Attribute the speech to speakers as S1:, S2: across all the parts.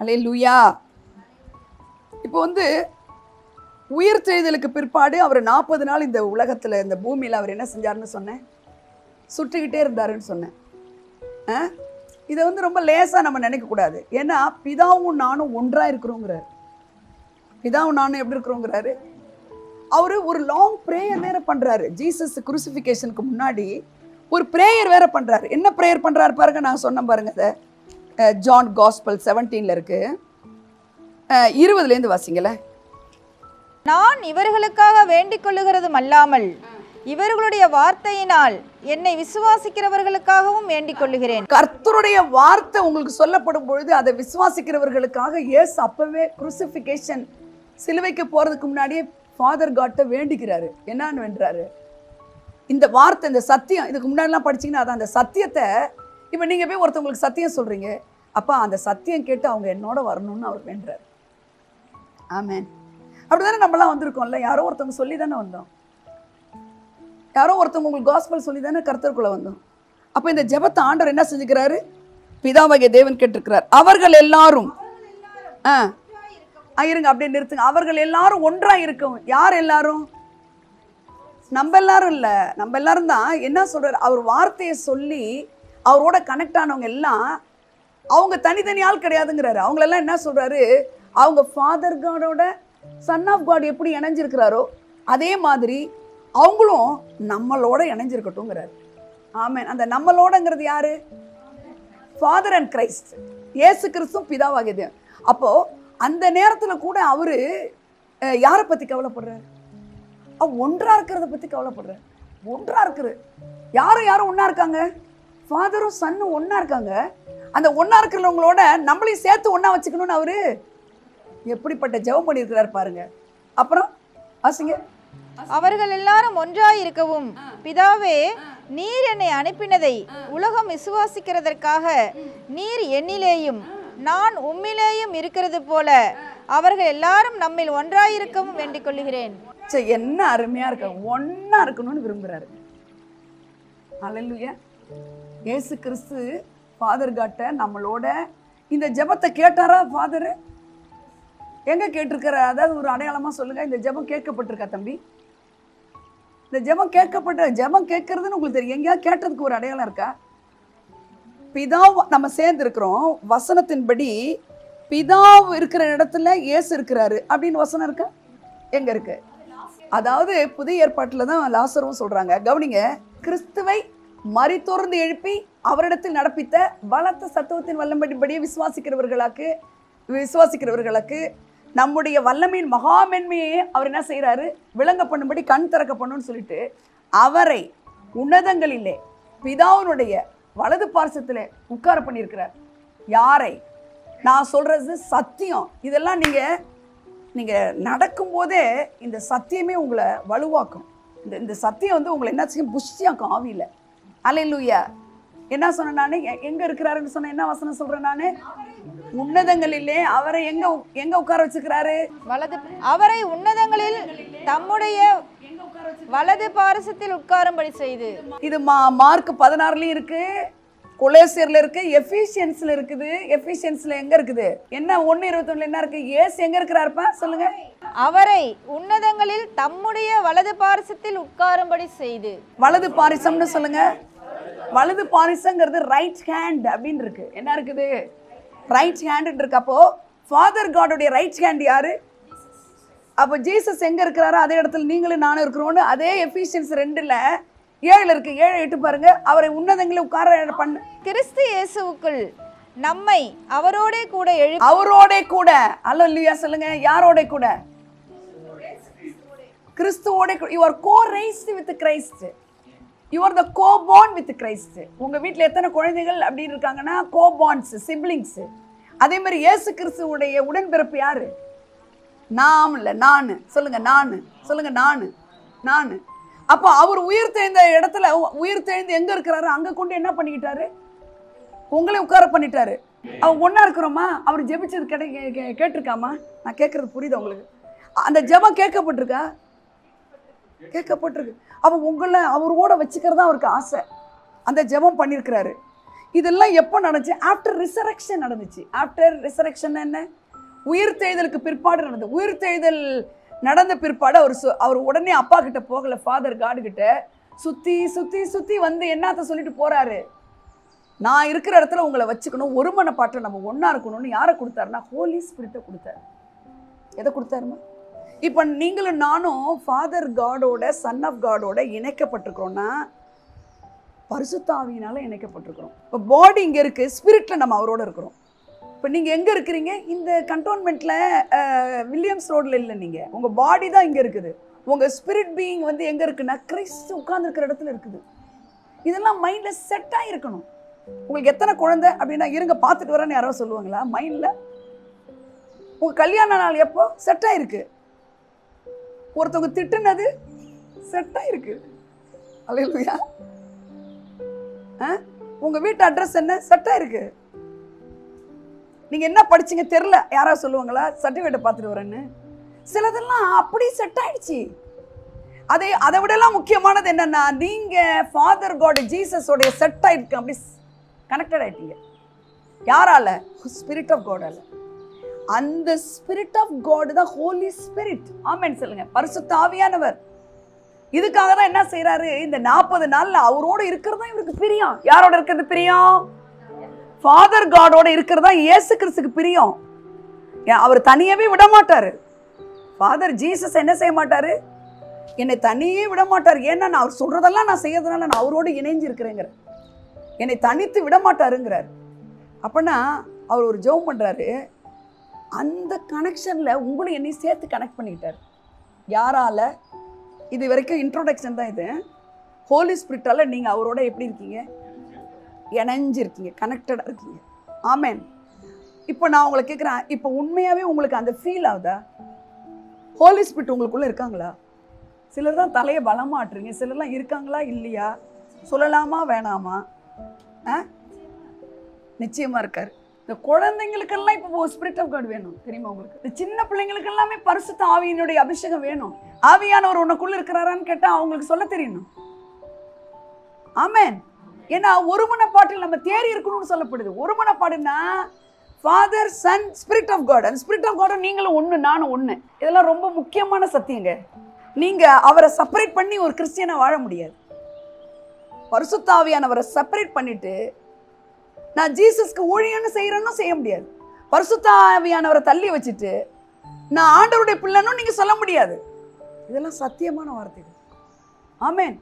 S1: அல்லேலூயா. இப்போ உயிர்த்தெழுதலுக்கு பிற்பாடு அவர் 40 நாள் இந்த உலகத்தில், இந்த பூமியில் அவர் என்ன செஞ்சாருன்னு சொன்னேன், சுட்டுக்கிட்டே இருந்தாருன்னு சொன்னேன். இதை ரொம்ப லேசாக நம்ம நினைக்கக்கூடாது. ஏன்னா பிதாவும் நானும் ஒன்றாக இருக்கிறோங்கிறார். பிதாவும் நானும் எப்படி இருக்கிறோங்கிறாரு. அவர் ஒரு லாங் ப்ரேயர் வேற பண்ணுறாரு. ஜீசஸ் குருசிஃபிகேஷனுக்கு முன்னாடி ஒரு ப்ரேயர் வேற பண்ணுறாரு. என்ன ப்ரேயர் பண்ணுறாரு பாருங்க, நான் சொன்னேன் பாருங்க. அதை ஜான் காஸ்பல் 17 இருக்கு, 20 வாசிங்கள.
S2: நான் இவர்களுக்காக வேண்டிக் கொள்ளுகிறதும் அல்லாமல் இவர்களுடைய வார்த்தையினால் என்னை விசுவாசிக்கிறவர்களுக்காகவும் வேண்டிக் கொள்ளுகிறேன்.
S1: கர்த்தருடைய வார்த்தை உங்களுக்கு சொல்லப்படும் பொழுது அதை விசுவாசிக்கிறவர்களுக்காக இயேசு அப்பவே குருசிஃபிகேஷன் சிலுவைக்கு போறதுக்கு முன்னாடியே ஃபாதர் காட்ட வேண்டிக்கிறாரு. என்னன்னு வேண்டுறாரு, இந்த வார்த்தை, இந்த சத்தியம், இதுக்கு முன்னாடிலாம் படிச்சீங்கன்னா அதான் அந்த சத்தியத்தை, இப்போ நீங்க போய் ஒருத்தவங்களுக்கு சத்தியம் சொல்றீங்க, அப்பா அந்த சத்தியம் கேட்டு அவங்க என்னோட வரணும்னு அவர் வேண்டுறாரு. ஆமென். அப்படிதானே நம்மலாம் வந்திருக்கோம்ல. யாரோ ஒருத்தவங்க சொல்லி தானே வந்தோம். யாரோ ஒருத்தவங்க உங்களுக்கு காஸ்பல் சொல்லி தானே கர்த்தருக்குள்ள வந்தோம். அப்போ இந்த ஜெபத்தை ஆண்டவர் என்ன செஞ்சுக்கிறாரு, பிதாவாகிய தேவன் கேட்டிருக்கிறார். அவர்கள் எல்லாரும் இருங்க, அப்படியே நிறுத்துங்க. அவர்கள் எல்லாரும் ஒன்றா இருக்கும். யார் எல்லாரும்? நம்ம எல்லாரும் இல்லை, நம்ம எல்லாரும் தான். என்ன சொல்றாரு, அவர் வார்த்தையை சொல்லி அவரோட கனெக்ட் ஆனவங்க எல்லாம் அவங்க தனித்தனி ஆள் கிடையாதுங்கிறாரு. அவங்களெல்லாம் என்ன சொல்றாரு, அவங்க ஃபாதர் காடோட சன் ஆஃப் காட் எப்படி இணைஞ்சிருக்கிறாரோ அதே மாதிரி அவங்களும் நம்மளோட இணைஞ்சிருக்கட்டும்ங்கிறாரு. ஆமென். அந்த நம்மளோடங்கிறது யாரு? ஃபாதர் அண்ட் கிரைஸ்ட், இயேசு கிறிஸ்துவும் பிதாவாகியது. அப்போ அந்த நேரத்தில் கூட அவரு யாரை பற்றி கவலைப்படுறாரு? ஒன்றா இருக்கிறத பற்றி கவலைப்படுறாரு. ஒன்றா இருக்கிறது, யாரும் யாரும் ஒன்றா இருக்காங்க, ஃபாதரும் சன்னும் ஒன்றா இருக்காங்க. அந்த ஒன்றா இருக்கிறவங்களோட நம்மளையும் சேர்த்து ஒன்றா வச்சுக்கணும்னு அவரு எப்படிப்பட்ட ஜெபம் பண்ணியிருக்கிறார் பாருங்க. அப்புறம் வாசிங்க.
S2: அவர்கள் எல்லாரும் ஒன்றாய் இருக்கவும் பிதாவே, நீர் என்னை அனுப்பினதை உலகம் விசுவாசிக்கிறதற்காக நீர் என்னிலேயும் நான் உம்மிலேயும் இருக்கிறது போல அவர்கள் எல்லாரும் நம்மில் ஒன்றாயிருக்கவும் வேண்டிக் கொள்கிறேன்.
S1: என்ன அருமையா இருக்க, ஒன்னா இருக்கணும்னு விரும்புறாரு. அல்லேலூயா. இயேசு கிறிஸ்து ஃபாதர் காட்ட நம்மளோட இந்த ஜெபத்தை கேட்டாரா? ஃபாதர் எங்க கேட்டிருக்கிற? அதாவது ஒரு அடையாளமா சொல்லுங்க, இந்த ஜெபம் கேட்கப்பட்டிருக்கா தம்பி? இந்த ஜெபம் கேட்கப்பட்ட, ஜெபம் கேட்கறதுன்னு உங்களுக்கு தெரியும். எங்கேயாவது கேட்டதுக்கு ஒரு அடையாளம் இருக்கா? பிதாவை நம்ம சேர்ந்து இருக்கிறோம். வசனத்தின்படி பிதாவு இருக்கிற இடத்துல இயேசு இருக்கிறாரு அப்படின்னு வசனம் இருக்கா? எங்க இருக்கு? அதாவது புதிய ஏற்பாட்டில் தான் லாசரும் சொல்றாங்க. கவனிங்க, கிறிஸ்துவை மரித்தோர்ந்து எழுப்பி அவரிடத்தில் நடப்பித்த பலத்த சத்துவத்தின் வல்லமைப்படியே விசுவாசிக்கிறவர்களுக்கு நம்முடைய வல்லமையின் மகாமென்மையை அவர் என்ன செய்யறாரு, விளங்க பண்ணும்படி கண் திறக்க பண்ணுன்னு சொல்லிட்டு அவரை உன்னதங்களிலே பிதாவினுடைய வலது பார்சத்திலே உட்கார பண்ணியிருக்கிறார். யாரை? நான் சொல்றது சத்தியம். இதெல்லாம் நீங்க நடக்கும் போதே இந்த சத்தியமே உங்களை வலுவாக்கும். இந்த சத்தியம் உங்களை என்ன செய்யும், புஷ்டியாக்கும் ஆவியில. அல்லேலூயா. என்ன சொன்ன நானு, எங்க இருக்கிறாருன்னு சொன்ன, என்ன வசனம் சொல்றேன் நானு, உன்னதங்களிலே அவரை எங்க உட்கார வச்சுக்கிறாரு,
S2: அவரை உன்னதங்களில் தம்முடைய வலது பாரசத்தில் உட்காரும்படி செய்து.
S1: இது மார்க் 16 இருக்கு, கொலேசியர்ல இருக்கு, எபிசியன்ஸ்ல இருக்குது. எபிசியன்ஸ்ல எங்க இருக்குது, என்ன 1:21 என்ன இருக்கு, இயேசு எங்க இருக்கிறாருப்பா சொல்லுங்க,
S2: அவரை உன்னதங்களில் தம்முடைய வலது பாரசத்தில் உட்காரும்படி செய்து.
S1: வலது பாரிசம்னு சொல்லுங்க. வலது பாரிசங்கிறது ரைட் ஹேண்ட் அப்படின்னு இருக்கு. என்ன இருக்குது, ரைட் ஹேண்ட் இருக்கு. அப்போ ஃபாதர் காடோடைய ரைட் ஹேண்ட் யாரு? அப்போ ஜீசஸ் எங்க இருக்கிறாரோ அதே இடத்துல நீங்களும் நானும் இருக்கிறோன்னு அதே எபிசியன்ஸ் 2:7 இருக்கு. 7:8 பாருங்க. அவரை உன்னதங்களை உட்கார பண்ண
S2: கிறிஸ்து இயேசுவுக்குள் நம்மை அவரோடே கூட
S1: அவரோட கூட. அல்லேலூயா சொல்லுங்க. யாரோட கூட? கிறிஸ்துவோட. you are co-raised with Christ. you are the co-born with Christ. உங்க வீட்டில் எத்தனை குழந்தைகள் அப்படின்னு இருக்காங்கன்னா co-borns, siblings. அதே மாதிரி இயேசு கிறிஸ்துவுடைய உடன்பிறப்பு யாரு? நாம் இல்லை, நான் சொல்லுங்க. நான் சொல்லுங்க. நான். அப்போ அவர் உயிர் தெழுந்த இடத்துல, உயிர் தெழுந்து எங்க இருக்கிறாரு அங்க கொண்டு என்ன பண்ணிக்கிட்டாரு, உங்களை உட்கார பண்ணிட்டாரு. அவன் ஒன்னா இருக்கிறோமா? அவர் ஜெபிச்சது கேட்டிருக்காமா? நான் கேட்கறது புரியுது உங்களுக்கு? அந்த ஜெபம் கேட்கப்பட்டிருக்கா? கேட்கப்பட்டிருக்கு. அப்போ உங்களை அவரோட வச்சுக்கிறதா அவருக்கு ஆசை. அந்த ஜெபம் பண்ணியிருக்கிறாரு. இதெல்லாம் எப்போ நடந்துச்சு? ஆஃப்டர் ரிசரக்ஷன் நடந்துச்சு. ஆஃப்டர் ரிசரக்ஷன் என்ன? உயிர்த்தெழுதலுக்கு பிற்பாடு நடந்தது. உயிர்த்தெழுதல் நடந்த பிற்பாடு அவர் உடனே அப்பா கிட்ட போகல, ஃபாதர் காட் கிட்ட சுற்றி சுற்றி சுற்றி வந்து என்னத்த சொல்லிட்டு போறாரு, நான் இருக்கிற இடத்துல உங்களை வச்சுக்கணும், ஒரு மனப்பாட்டில் நம்ம ஒன்றா இருக்கணும்னு யாரை கொடுத்தாருன்னா ஹோலி ஸ்பிரிட்டை கொடுத்தாரு. எதை கொடுத்தாருமா? இப்போ நீங்களும் நானும் ஃபாதர் காடோட சன் ஆஃப் காடோட இணைக்கப்பட்டிருக்கிறோன்னா பரிசுத்த ஆவியினால இணைக்கப்பட்டிருக்கிறோம். இப்போ பாடி இங்கே இருக்குது, ஸ்பிரிட்டில் நம்ம அவரோட இருக்கிறோம். இப்போ நீங்கள் எங்கே இருக்கிறீங்க? இந்த கண்டோன்மெண்ட்டில் வில்லியம்ஸ் ரோடில் இல்லை, நீங்கள் உங்கள் பாடி தான் இங்கே இருக்குது. உங்கள் ஸ்பிரிட் பீயிங் வந்து எங்கே இருக்குன்னா கிறிஸ்து உட்கார்ந்துருக்கிற இடத்துல இருக்குது. இதெல்லாம் மைண்டில் செட்டாக இருக்கணும். உங்களுக்கு எத்தனை குழந்தை அப்படின்னா இருங்க பார்த்துட்டு வரேன்னு யாரோ சொல்லுவாங்களா? மைண்டில் உங்கள் கல்யாண நாள் எப்போ செட்டாக இருக்கு? ஒருத்தவங்க திட்டுனது செட்டாக இருக்கு. அல்லேலூயா. உங்கள் வீட்டு அட்ரஸ் என்ன செட்டாக இருக்கு? நீங்கள் என்ன படிச்சீங்க தெரில யாராவது சொல்லுவாங்களா? சர்டிஃபிகேட்டை பார்த்துட்டு வரேன்னு. சிலதெல்லாம் அப்படி செட் ஆயிடுச்சு. அதை விடலாம் முக்கியமானது என்னன்னா, நீங்கள் ஃபாதர் காட் ஜீசஸோடைய செட் ஆயிருக்கு, அப்படி கனெக்டட் ஆயிட்டீங்க. யாரால? ஸ்பிரிட் ஆஃப் காடால. அந்த ஸ்பிரிட் ஆஃப் காட் தான் ஹோலி ஸ்பிரிட். ஆமென் சொல்லுங்க. பரிசுத்த ஆவியானவர். இதுக்காக தான் என்ன செய்யறாரு? இந்த 40 நாள்ல அவரோட இருக்கிறது தான் இவருக்கு பிரியம். யாரோட இருக்கிறது பிரியம்? ஃபாதர் காடோட இருக்கிறதா இயேசு கிறிஸ்துக்கு பிரியம். அவர் தனியாவே விட மாட்டாரு. ஃபாதர் ஜீசஸ் என்ன செய்ய மாட்டாரு? என்னை தனியே விட மாட்டார். ஏன்னா நான் அவர் சொல்றதெல்லாம் நான் செய்யறதுனால நான் அவரோடு இணைஞ்சு இருக்கிறேங்கிற, என்னை தனித்து விட மாட்டாருங்கிறார். அப்படின்னா அவர் ஒரு ஜெபம் பண்றாரு, அந்த கனெக்ஷன்ல உங்களும் என்னை சேர்த்து கனெக்ட் பண்ணிக்கிட்டார். யாரால? இது வரைக்கும் இன்ட்ரோடக்ஷன் தான். இது ஹோலி ஸ்பிரிட்டால நீங்க அவரோட எப்படி இருக்கீங்க? இணைஞ்சிருக்கீங்க, கனெக்டடாக இருக்கீங்க. ஆமேன். இப்போ நான் உங்களை கேட்குறேன், இப்போ உண்மையாகவே உங்களுக்கு அந்த ஃபீல் ஆகுதா? ஹோலி ஸ்பிரிட் உங்களுக்குள்ளே இருக்காங்களா? சிலர் தான் தலையை பலமாட்டுறீங்க, சிலர்லாம் இருக்காங்களா இல்லையா? சொல்லலாமா வேணாமா? நிச்சயமாக இருக்கார். இந்த குழந்தைங்களுக்கெல்லாம் இப்போ ஸ்பிரிட் ஆஃப் காட் வேணும் தெரியுமா உங்களுக்கு? இந்த சின்ன பிள்ளைங்களுக்கு எல்லாமே பரிசுத்த ஆவியினுடைய அபிஷேகம் வேணும். ஆவியானவர் உனக்குள்ளே இருக்கிறாரான்னு கேட்டால் அவங்களுக்கு சொல்ல தெரியணும். ஆமேன். ஏன்னா ஒரு மனப்பாட்டில் நம்ம தேறி இருக்கணும்னு சொல்லப்படுது. ஒரு மனப்பாடுன்னா father son spirit of God. அந்த ஸ்பிரிட் ஆஃப் காட் நீங்களும் ஒன்று, நானும் ஒன்று. இதெல்லாம் ரொம்ப முக்கியமான சத்தியங்க. நீங்கள் அவரை செப்பரேட் பண்ணி ஒரு கிறிஸ்டியனை வாழ முடியாது. பரிசுத்த ஆவியானவரை செப்பரேட் பண்ணிட்டு நான் ஜீசஸ்க்கு ஊழியன்னு செய்யறேன்னு செய்ய முடியாது. பரிசுத்த ஆவியானவரை தள்ளி வச்சுட்டு நான் ஆண்டவருடைய பிள்ளைன்னு நீங்க சொல்ல முடியாது. இதெல்லாம் சத்தியமான வார்த்தைகள். ஆமேன்.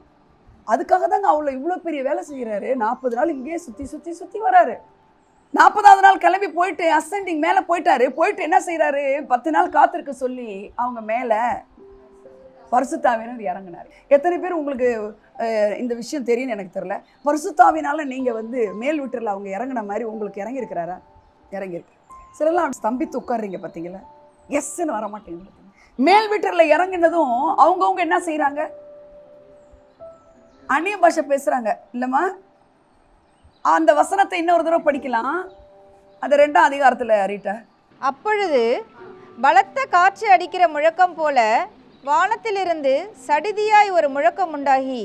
S1: அதுக்காக தாங்க இவ்வளோ பெரிய வேலை செய்கிறாரு. 40 நாள் இங்கேயே சுற்றி சுற்றி சுற்றி வராரு. 40ஆவது நாள் கிளம்பி போயிட்டு அசெண்டிங் மேலே போயிட்டாரு. போயிட்டு என்ன செய்கிறாரு? 10 நாள் காத்திருக்க சொல்லி அவங்க மேலே பரிசுத்த ஆவியானவர் இறங்கினார். எத்தனை பேர் உங்களுக்கு இந்த விஷயம் தெரியும்னு எனக்கு தெரியல. பரிசுத்த ஆவியினால நீங்கள் வந்து மேல் வீட்டில் அவங்க இறங்கின மாதிரி உங்களுக்கு இறங்கியிருக்கிறாரா? இறங்கியிருக்கு. சிலர்லாம் ஸ்தம்பித்து உட்கார்றீங்க பார்த்தீங்களா? எஸ்ன்னு வர மாட்டேங்குது. மேல் வீட்டில் இறங்கினதும் அவங்கவுங்க என்ன செய்கிறாங்க? அந்நிய பாஷை பேசுகிறாங்க இல்லைம்மா? அந்த வசனத்தை இன்னொரு தடவை படிக்கலாம். அந்த 2ஆம் அதிகாரத்தில் ரீட்டா.
S2: அப்பொழுது பலத்த காற்று அடிக்கிற முழக்கம் போல வானத்திலிருந்து சடிதியாய் ஒரு முழக்கம் உண்டாகி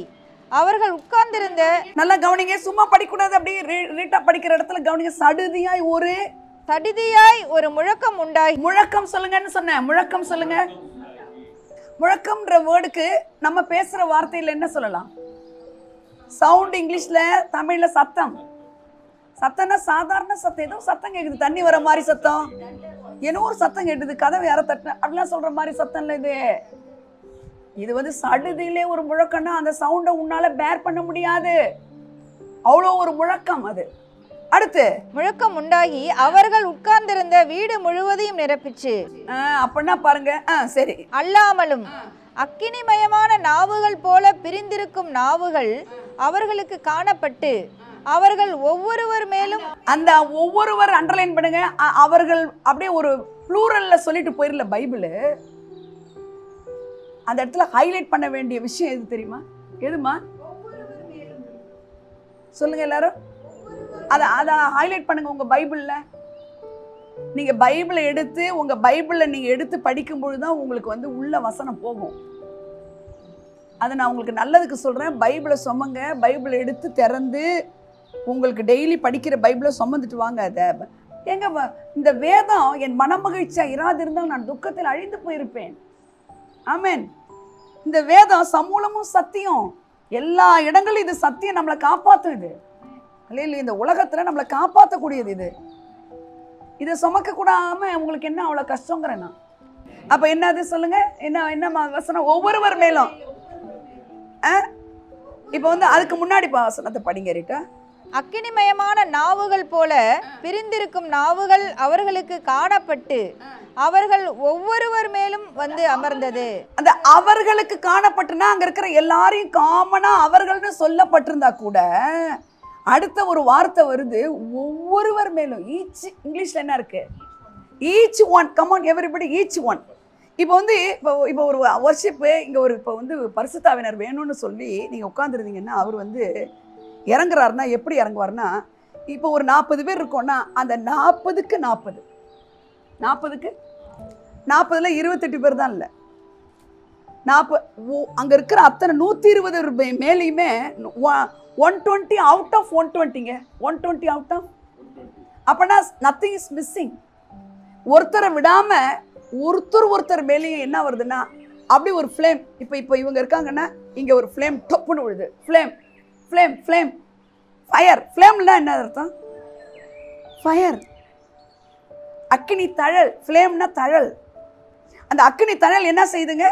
S2: அவர்கள் உட்கார்ந்திருந்த. நல்லா
S1: கவனிங்க, சும்மா படிக்கூடாது, அப்படியே ரீட்டா படிக்கிற இடத்துல கவனிங்க. சடிதியாய் ஒரு முழக்கம் உண்டாகி. முழக்கம் சொல்லுங்கன்னு சொன்னேன். முழக்கம் சொல்லுங்க. முழக்கம்ன்ற வேர்டுக்கு நம்ம பேசுற வார்த்தையில் என்ன சொல்லலாம்? சவுண்ட். இங்கிலீஷ்ல, தமிழ்ல சத்தம். சத்தம்னா சாதாரண சத்தம். ஏதோ சத்தம் கேட்குது, தண்ணி வர மாதிரி சத்தம், ஏதோ ஒரு சத்தம் கேட்டுது, கதவை யார தட்டின அப்படிலாம் சொல்ற மாதிரி சத்தம் இல்லை இது வந்து சடுதியிலே ஒரு முழக்கம்னா அந்த சவுண்டை உன்னால பேர் பண்ண முடியாது. அவ்வளோ ஒரு முழக்கம் அது. அடுத்து
S2: முழக்கம் உண்டாகி அவர்கள் உட்கார்ந்திருந்த வீடு முழுவதையும் நிரப்பிச்சு.
S1: அப்படின்னா பாருங்க. சரி.
S2: அல்லாமலும் அக்கினிமயமான நாவுகள் போல பிரிந்திருக்கும் நாவுகள் அவர்களுக்கு காணப்பட்டு அவர்கள் ஒவ்வொருவர் மேலும்.
S1: அந்த ஒவ்வொருவர் அண்டர்லைன் பண்ணுங்க. அவர்கள் அப்படியே ஒரு ப்ளூரல்ல சொல்லிட்டு போயிடல பைபிள். அந்த இடத்துல ஹைலைட் பண்ண வேண்டிய விஷயம் எது தெரியுமா? எதுமா சொல்லுங்க எல்லாரும். அதை ஹைலைட் பண்ணுங்க உங்க பைபிள்ல. நீங்க பைபிளை எடுத்து உங்க பைபிளை நீங்க எடுத்து படிக்கும் பொழுதுதான் உங்களுக்கு வந்து உள்ள வசனம் போகும். அதை நான் உங்களுக்கு நல்லதுக்கு சொல்றேன். பைபிளை சுமங்க, பைபிளை எடுத்து திறந்து உங்களுக்கு டெய்லி படிக்கிற பைபிளை சுமந்துட்டு வாங்க. அதை எங்க இந்த வேதம் என் மனமகிழ்ச்சியா இராதிருந்தால் நான் துக்கத்தில் அழிந்து போயிருப்பேன். ஆமென். இந்த வேதம் சமூலமும் சத்தியம். எல்லா இடங்களும் இது சத்தியம், நம்மளை காப்பாற்றும். இது இல்லையா, இந்த உலகத்துல நம்மளை காப்பாற்றக்கூடியது. இது இதை சுமக்க கூடாம உங்களுக்கு என்ன அவ்வளவு கஷ்டங்கிறேன் நான். அப்ப என்னது சொல்லுங்க, என்ன வசனம்? ஒவ்வொருவர் மேலும். இப்ப வந்து அதுக்கு முன்னாடி வசனத்தை படிங்க ரீட்டா.
S2: அக்கினிமயமான நாவுகள் போல பிரிந்திருக்கும் நாவுகள் அவர்களுக்கு காணப்பட்டு அவர்கள் ஒவ்வொருவர் மேலும் வந்து அமர்ந்தது. அந்த
S1: அவர்களுக்கு காணப்பட்டுனா அங்க இருக்கிற எல்லாரையும் காமனா அவர்கள்னு சொல்லப்பட்டிருந்தா கூட அடுத்த ஒரு வார்த்தை வருது, ஒவ்வொருவர் மேலும். ஈச், இங்கிலீஷ்ல என்ன இருக்கு? Each one. Come on everybody, each one. இப்போ வந்து இப்போ ஒரு வர்ஷிப்பு இங்கே ஒரு இப்போ வந்து பரிசுத்தாவினர் வேணும்னு சொல்லி நீங்கள் உட்காந்துருந்தீங்கன்னா அவர் வந்து இறங்குறாருன்னா எப்படி இறங்குவார்னா, இப்போ ஒரு 40 பேர் இருக்கோன்னா அந்த 40க்கு 40ல் 28 பேர் தான் இல்லை, 40 அங்கே இருக்கிற அத்தனை 120 மேலேயுமே 120 அவுட் ஆஃப் 120ங்க. 120 அவுட் ஆஃப், அப்போனா நத்திங் இஸ் மிஸ்ஸிங். ஒருத்தரை விடாமல் ஒருத்தர் மேலேயும் என்ன வருதுன்னா அப்படி ஒரு ஃப்ளேம். இப்போ இவங்க இருக்காங்கன்னா இங்கே ஒரு ஃப்ளேம் டொப்புன்னு விழுது. Flame fire. ஃப்ளேம்னா என்ன அர்த்தம்? ஃபயர், அக்கினி தழல். ஃப்ளேம்னா தழல். அந்த அக்கினி தழல் என்ன செய்யுதுங்க?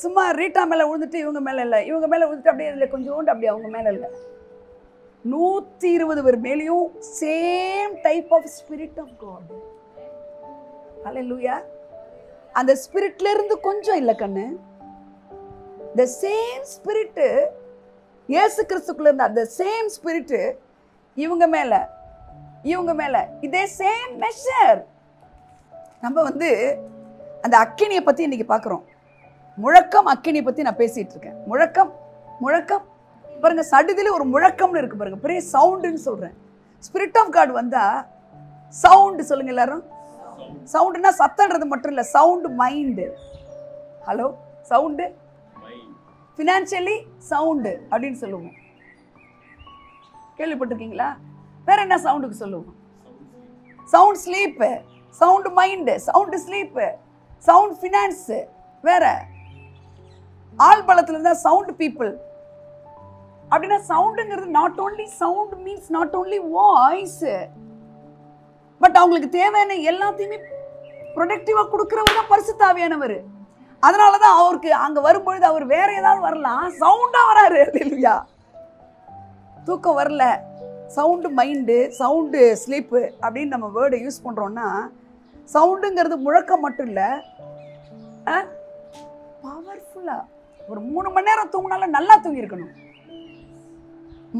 S1: சும்மா ரீட்டா மேலே விழுந்துட்டு இவங்க மேலே இல்லை, இவங்க மேலே விழுந்துட்டு அப்படியே இல்லை, கொஞ்சோண்டு அப்படி அவங்க மேலே இல்லை. 120 பேர் மேலேயும் same type of spirit of God. Hallelujah. அந்த ஸ்பிரிட்ல இருந்து கொஞ்சம் இல்லை கண்ணு, the same spirit இயேசு கிறிஸ்துக்குள்ள இருந்த அந்த சேம் ஸ்பிரிட் இவங்க மேல இதே சேம் மெஷர். நம்ம வந்து அந்த அக்கினியை பத்தி இன்னைக்கு பார்க்குறோம். முழக்கம் அக்கினியை பத்தி நான் பேசிட்டு இருக்கேன். முழக்கம் பாருங்க, சடுதில ஒரு முழக்கம்னு இருக்கு பாருங்க, பெரிய சவுண்டுன்னு சொல்றேன். ஸ்பிரிட் ஆஃப் காட் வந்தா சவுண்டு. சொல்லுங்க எல்லாரும். சவுண்டுனா சத்தன்றது மட்டும் இல்லை, sound mind. Hello, sound financially sound அப்படின்னு சொல்லுவோம். கேள்விப்பட்டிருக்கீங்களா? வேற என்ன சவுண்டுக்கு சொல்லுவோம்? Sound sleep, sound mind, sound sleep, sound finance. வேற ஆள் பலத்தில் இருந்தால் சவுண்ட் பீப்புள். அப்படின்னா சவுண்டுங்கிறது not only sound means not only voice, but அவங்களுக்கு தேவையான எல்லாத்தையுமே ப்ரொடக்டிவா கொடுக்கிறவர் தான் பரிசுத்த ஆவியானவர். அதனாலதான் அவருக்கு அங்க வரும்பொழுது அவர் வேற ஏதாவது வரலாம், சவுண்டா வராரு. இல்லையா, தூக்கம் வரல, சவுண்டு மைண்டு, சவுண்டு ஸ்லீப்பு அப்படின்னு நம்ம வேர்டை யூஸ் பண்றோம்னா, சவுண்டுங்கிறது முழக்கம் மட்டும் இல்லை, பவர்ஃபுல்லா. ஒரு 3 மணி நேரம் தூங்கினாலும் நல்லா தூங்கி இருக்கணும்.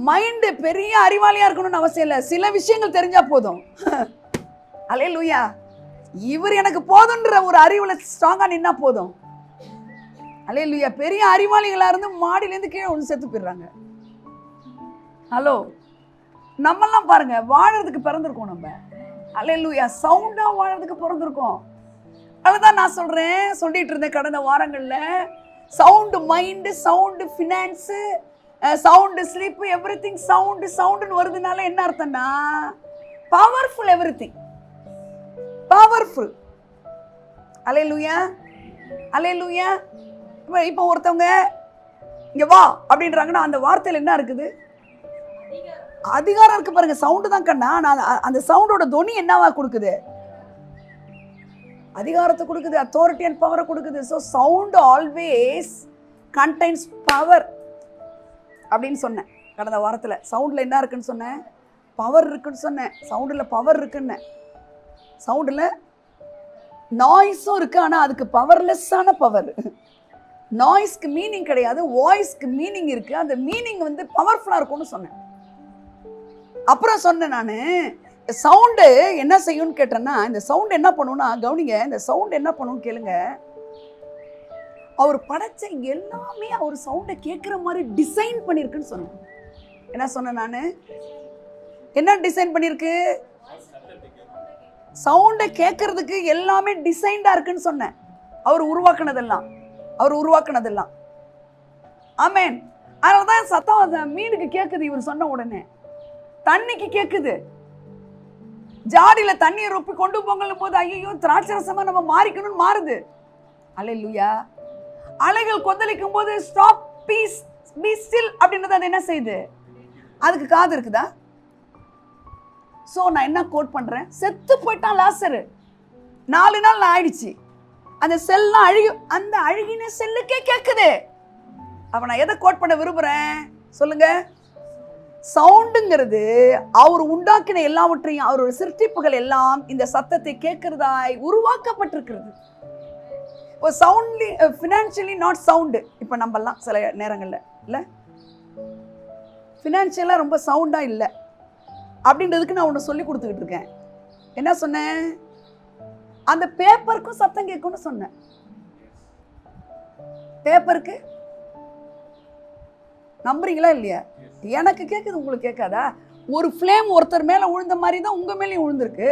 S1: மைண்டு பெரிய அறிவாளியா இருக்கணும்னு அவசியம் இல்லை, சில விஷயங்கள் தெரிஞ்சா போதும். அல்லேலூயா. இவர் எனக்கு போதுன்ற ஒரு அறிவுல ஸ்ட்ராங்கா நின்னா போதும். அல்லேலூயா. பெரிய அறிவாளிகளா இருந்து மாடியிலேருந்து கீழே ஒன்று செத்து போயிடுறாங்க. ஹலோ, நம்மெல்லாம் பாருங்க வாழறதுக்கு பிறந்திருக்கோம் நம்ம. அல்லேலூயா. சவுண்டா வாழறதுக்கு பிறந்திருக்கோம். அதுதான் நான் சொல்லிட்டு இருந்தேன் கடந்த வாரங்கள்ல. Sound mind, sound finance, sound sleep, everything சவுண்டுன்னு வருதுனால என்ன அர்த்தம்னா powerful, everything powerful. Hallelujah, hallelujah. இப்போ ஒருத்தவங்க இங்க வா அப்படின்றாங்கன்னா அந்த வார்த்தையில் என்ன இருக்குது? அதிகாரம் இருக்கு பாருங்க. சவுண்டு தான் கண்ணா. அந்த சவுண்டோட தொனி என்னவா கொடுக்குது? அதிகாரத்தை கொடுக்குது, அத்தாரிட்டி அண்ட் பவரை கொடுக்குது. So sound always contains power அப்படின்னு சொன்னேன் கடந்த வாரத்தில். சவுண்டில் என்ன இருக்குன்னு சொன்னேன்? பவர் இருக்குன்னு சொன்னேன். சவுண்டில் பவர் இருக்குன்னு. சவுண்டில் நாய்ஸும் இருக்கு, ஆனால் அதுக்கு பவர்லெஸ்ஸான பவர். நாய்ஸ்க்கு மீனிங் கிடையாது, வாய்ஸ்க்கு மீனிங் இருக்கு. அந்த மீனிங் வந்து பவர்ஃபுல்லாக இருக்கும்னு சொன்னேன். அப்புறம் சொன்னேன் நான், சவுண்டு என்ன செய்யும்னு கேட்டேன்னா, இந்த சவுண்ட் என்ன பண்ணுன்னா, கவனிங்க, இந்த சவுண்ட் என்ன பண்ணுன்னு கேளுங்க. அவர் படைச்ச எல்லாமே அவர் சவுண்டை கேட்குற மாதிரி டிசைன் பண்ணியிருக்குன்னு சொன்னேன். என்ன சொன்னேன் நான்? என்ன டிசைன் பண்ணியிருக்கு? சவுண்டை கேட்கறதுக்கு எல்லாமே டிசைன்டா இருக்குன்னு சொன்னேன். அவர் உருவாக்குனதெல்லாம். ஆமென். அதனாலதான் சத்தம் அந்த மீனுக்கு கேக்குது. இவர் சொன்ன உடனே தண்ணிக்கு கேக்குது. ஜாடியில தண்ணியை ரொப்பி கொண்டு போங்கலும் போது ஐயோ திராட்சை ரசமா நம்ம மாறிக்கணும்னு மாறுது. அல்லேலூயா. அலைகள் கொந்தளிக்கும் போது ஸ்டாப், பீஸ், பீ ஸ்டில் அப்படின்றது அது என்ன செய்யுது? அதுக்கு காது இருக்குதா? சோ நான் என்ன கோட் பண்றேன்? செத்து போயிட்டான் லாசரு. 4 நாள் ஆயிடுச்சு. அந்த செல்லாம் அந்த அழுகின செல்லுக்கே கேக்குது. அப்ப நான் எதை கோட் பண்ண விரும்புறேன் சொல்லுங்க? சவுண்டுங்கிறது அவர் உண்டாக்கின எல்லாவற்றையும், அவரோட சிருஷ்டிப்புகள் எல்லாம் இந்த சத்தத்தை கேட்கிறதாய் உருவாக்கப்பட்டிருக்கிறது. Soundly financially not sound. இப்போ நம்மலாம் சில நேரங்களில் இல்லை, ஃபினான்ஷியலாக ரொம்ப சவுண்டாக இல்லை அப்படின்றதுக்கு நான் ஒன்று சொல்லி கொடுத்துக்கிட்டு இருக்கேன். என்ன சொன்னேன்? அந்த பேப்பருக்கும் சத்தம் கேட்கும்னு சொன்னேன். பேப்பருக்கு நம்புறீங்களா இல்லையா? எனக்கு கேட்குது, உங்களுக்கு கேட்காதா? ஒரு ஃப்ளேம் ஒருத்தர் மேலே விழுந்த மாதிரி தான் உங்கள் மேலேயும் விழுந்திருக்கு.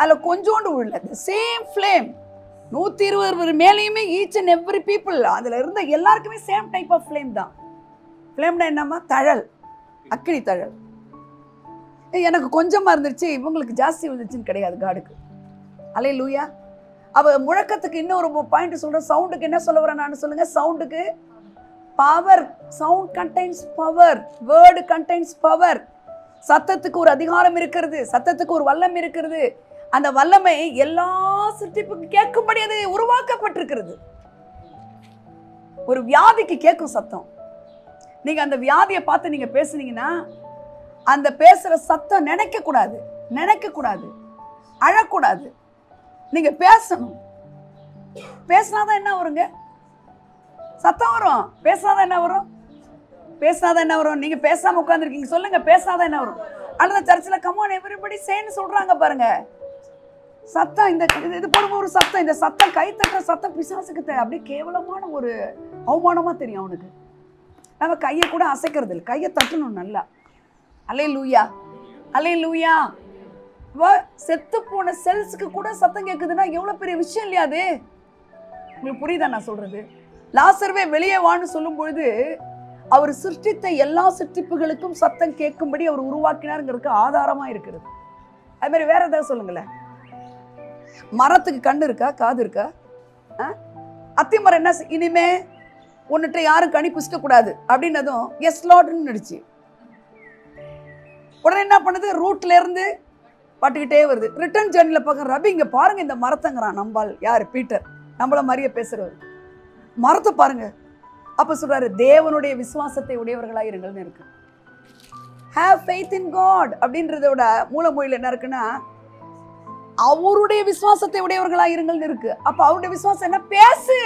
S1: அதில் கொஞ்சோண்டு விழல. சேம் ஃப்ளேம் 120 பேர் மேலேயுமே ஈச் அண்ட் எவ்ரி பீப்புள், அதில் இருந்த எல்லாருக்குமே சேம் டைப் ஆஃப் ஃப்ளேம் தான். ஃப்ளேம்னா என்னம்மா? தழல், அக்கினி தழல். எனக்கு கொஞ்சமாக இருந்துச்சு, இவங்களுக்கு ஜாஸ்தி வந்துச்சுன்னு கிடையாது காடுக்கு. அல்லேலூயா. அவ முழக்கத்துக்கு இன்னொரு பாயிண்ட் சொல்கிறேன். சவுண்டுக்கு என்ன சொல்ல வரேன் நான் சொல்லுங்கள்? சவுண்டுக்கு power. Sound contains power. Word contains power. சத்தத்துக்கு ஒரு அதிகாரம் இருக்கிறது, சத்தத்துக்கு ஒரு வல்லமை இருக்கிறது. அந்த வல்லமை எல்லா சிருஷ்டிப்புக்கும் கேட்கும்படி அது உருவாக்கப்பட்டிருக்கிறது. ஒரு வியாதிக்கு கேட்கும் சத்தம். நீங்க அந்த வியாதியை பார்த்து நீங்க பேசுனீங்கன்னா அந்த பேசுற சத்தம் நினைக்க கூடாது, அழக்கூடாது. நீங்க பேசணும். பேசினாதான் என்ன வருங்க? சத்தம் வரும். பேசினாதான் என்ன வரும்? நீங்க பேசாம உட்கார்ந்துருக்கீங்க, சொல்லுங்க. பேசினாதான் என்ன வரும்? அல்லது சர்ச்சில் கமான் எவரிபடி சேன்னு சொல்றாங்க பாருங்க. சத்தம், இந்த இது போடும்போது ஒரு சத்தம், இந்த சத்தம் கை தட்டுற சத்தம் பிசாசுக்கு அப்படியே கேவலமான ஒரு அவமானமா தெரியும் அவனுக்கு. நம்ம கையை கூட அசைக்கிறது இல்லை, கையை தட்டணும் நல்லா. அல்லேலூயா, அல்லேலூயா. செத்து போன செல்ஸுக்கு கூட சத்தம் கேட்குதுன்னா எவ்வளவு பெரிய விஷயம் இல்லையா அது? உங்களுக்கு புரியுதா நான் சொல்றது? லாசர்வே வெளியே வான்னு சொல்லும் பொழுது அவர் சிருஷ்டித்த எல்லா சிருஷ்டிப்புகளுக்கும் சத்தம் கேட்கும்படி அவர் உருவாக்கினாருங்கிறதுக்கு ஆதாரமா இருக்கிறது. அது மாதிரி வேற ஏதாவது சொல்லுங்களேன். மரத்துக்கு கண்ணு இருக்கா, காது இருக்கா? அத்தி மரம் என்ன இனிமே ஒன்னுட்ட யாரும் கனி புசிக்க கூடாது அப்படின்னதும் எஸ் லார்ட்னு நடிச்சு உடனே என்ன பண்ணுது? ரூட்ல இருந்து பட்டுக்கிட்டே வருது. ரிட்டர்ன் ஜேர்னில பார்க்க ரபி இங்க பாருங்க இந்த மரத்தங்கிறான். நம்பால் யாரு? பீட்டர். நம்மள மாதிரியே பேசுறவர். மரத்தை பாருங்க. அப்ப சொல்றாரு தேவனுடைய விசுவாசத்தை உடையவர்களாக இருங்கள்னு இருக்கு. ஹேவ் ஃபெய்த் இன் காட் அப்படின்றதோட மூலமொழியில் என்ன இருக்குன்னா அவருடைய விசுவாசத்தை உடையவர்களாக இருங்கள்னு இருக்கு. அப்ப அவருடைய விசுவாசம் என்ன? பேசு,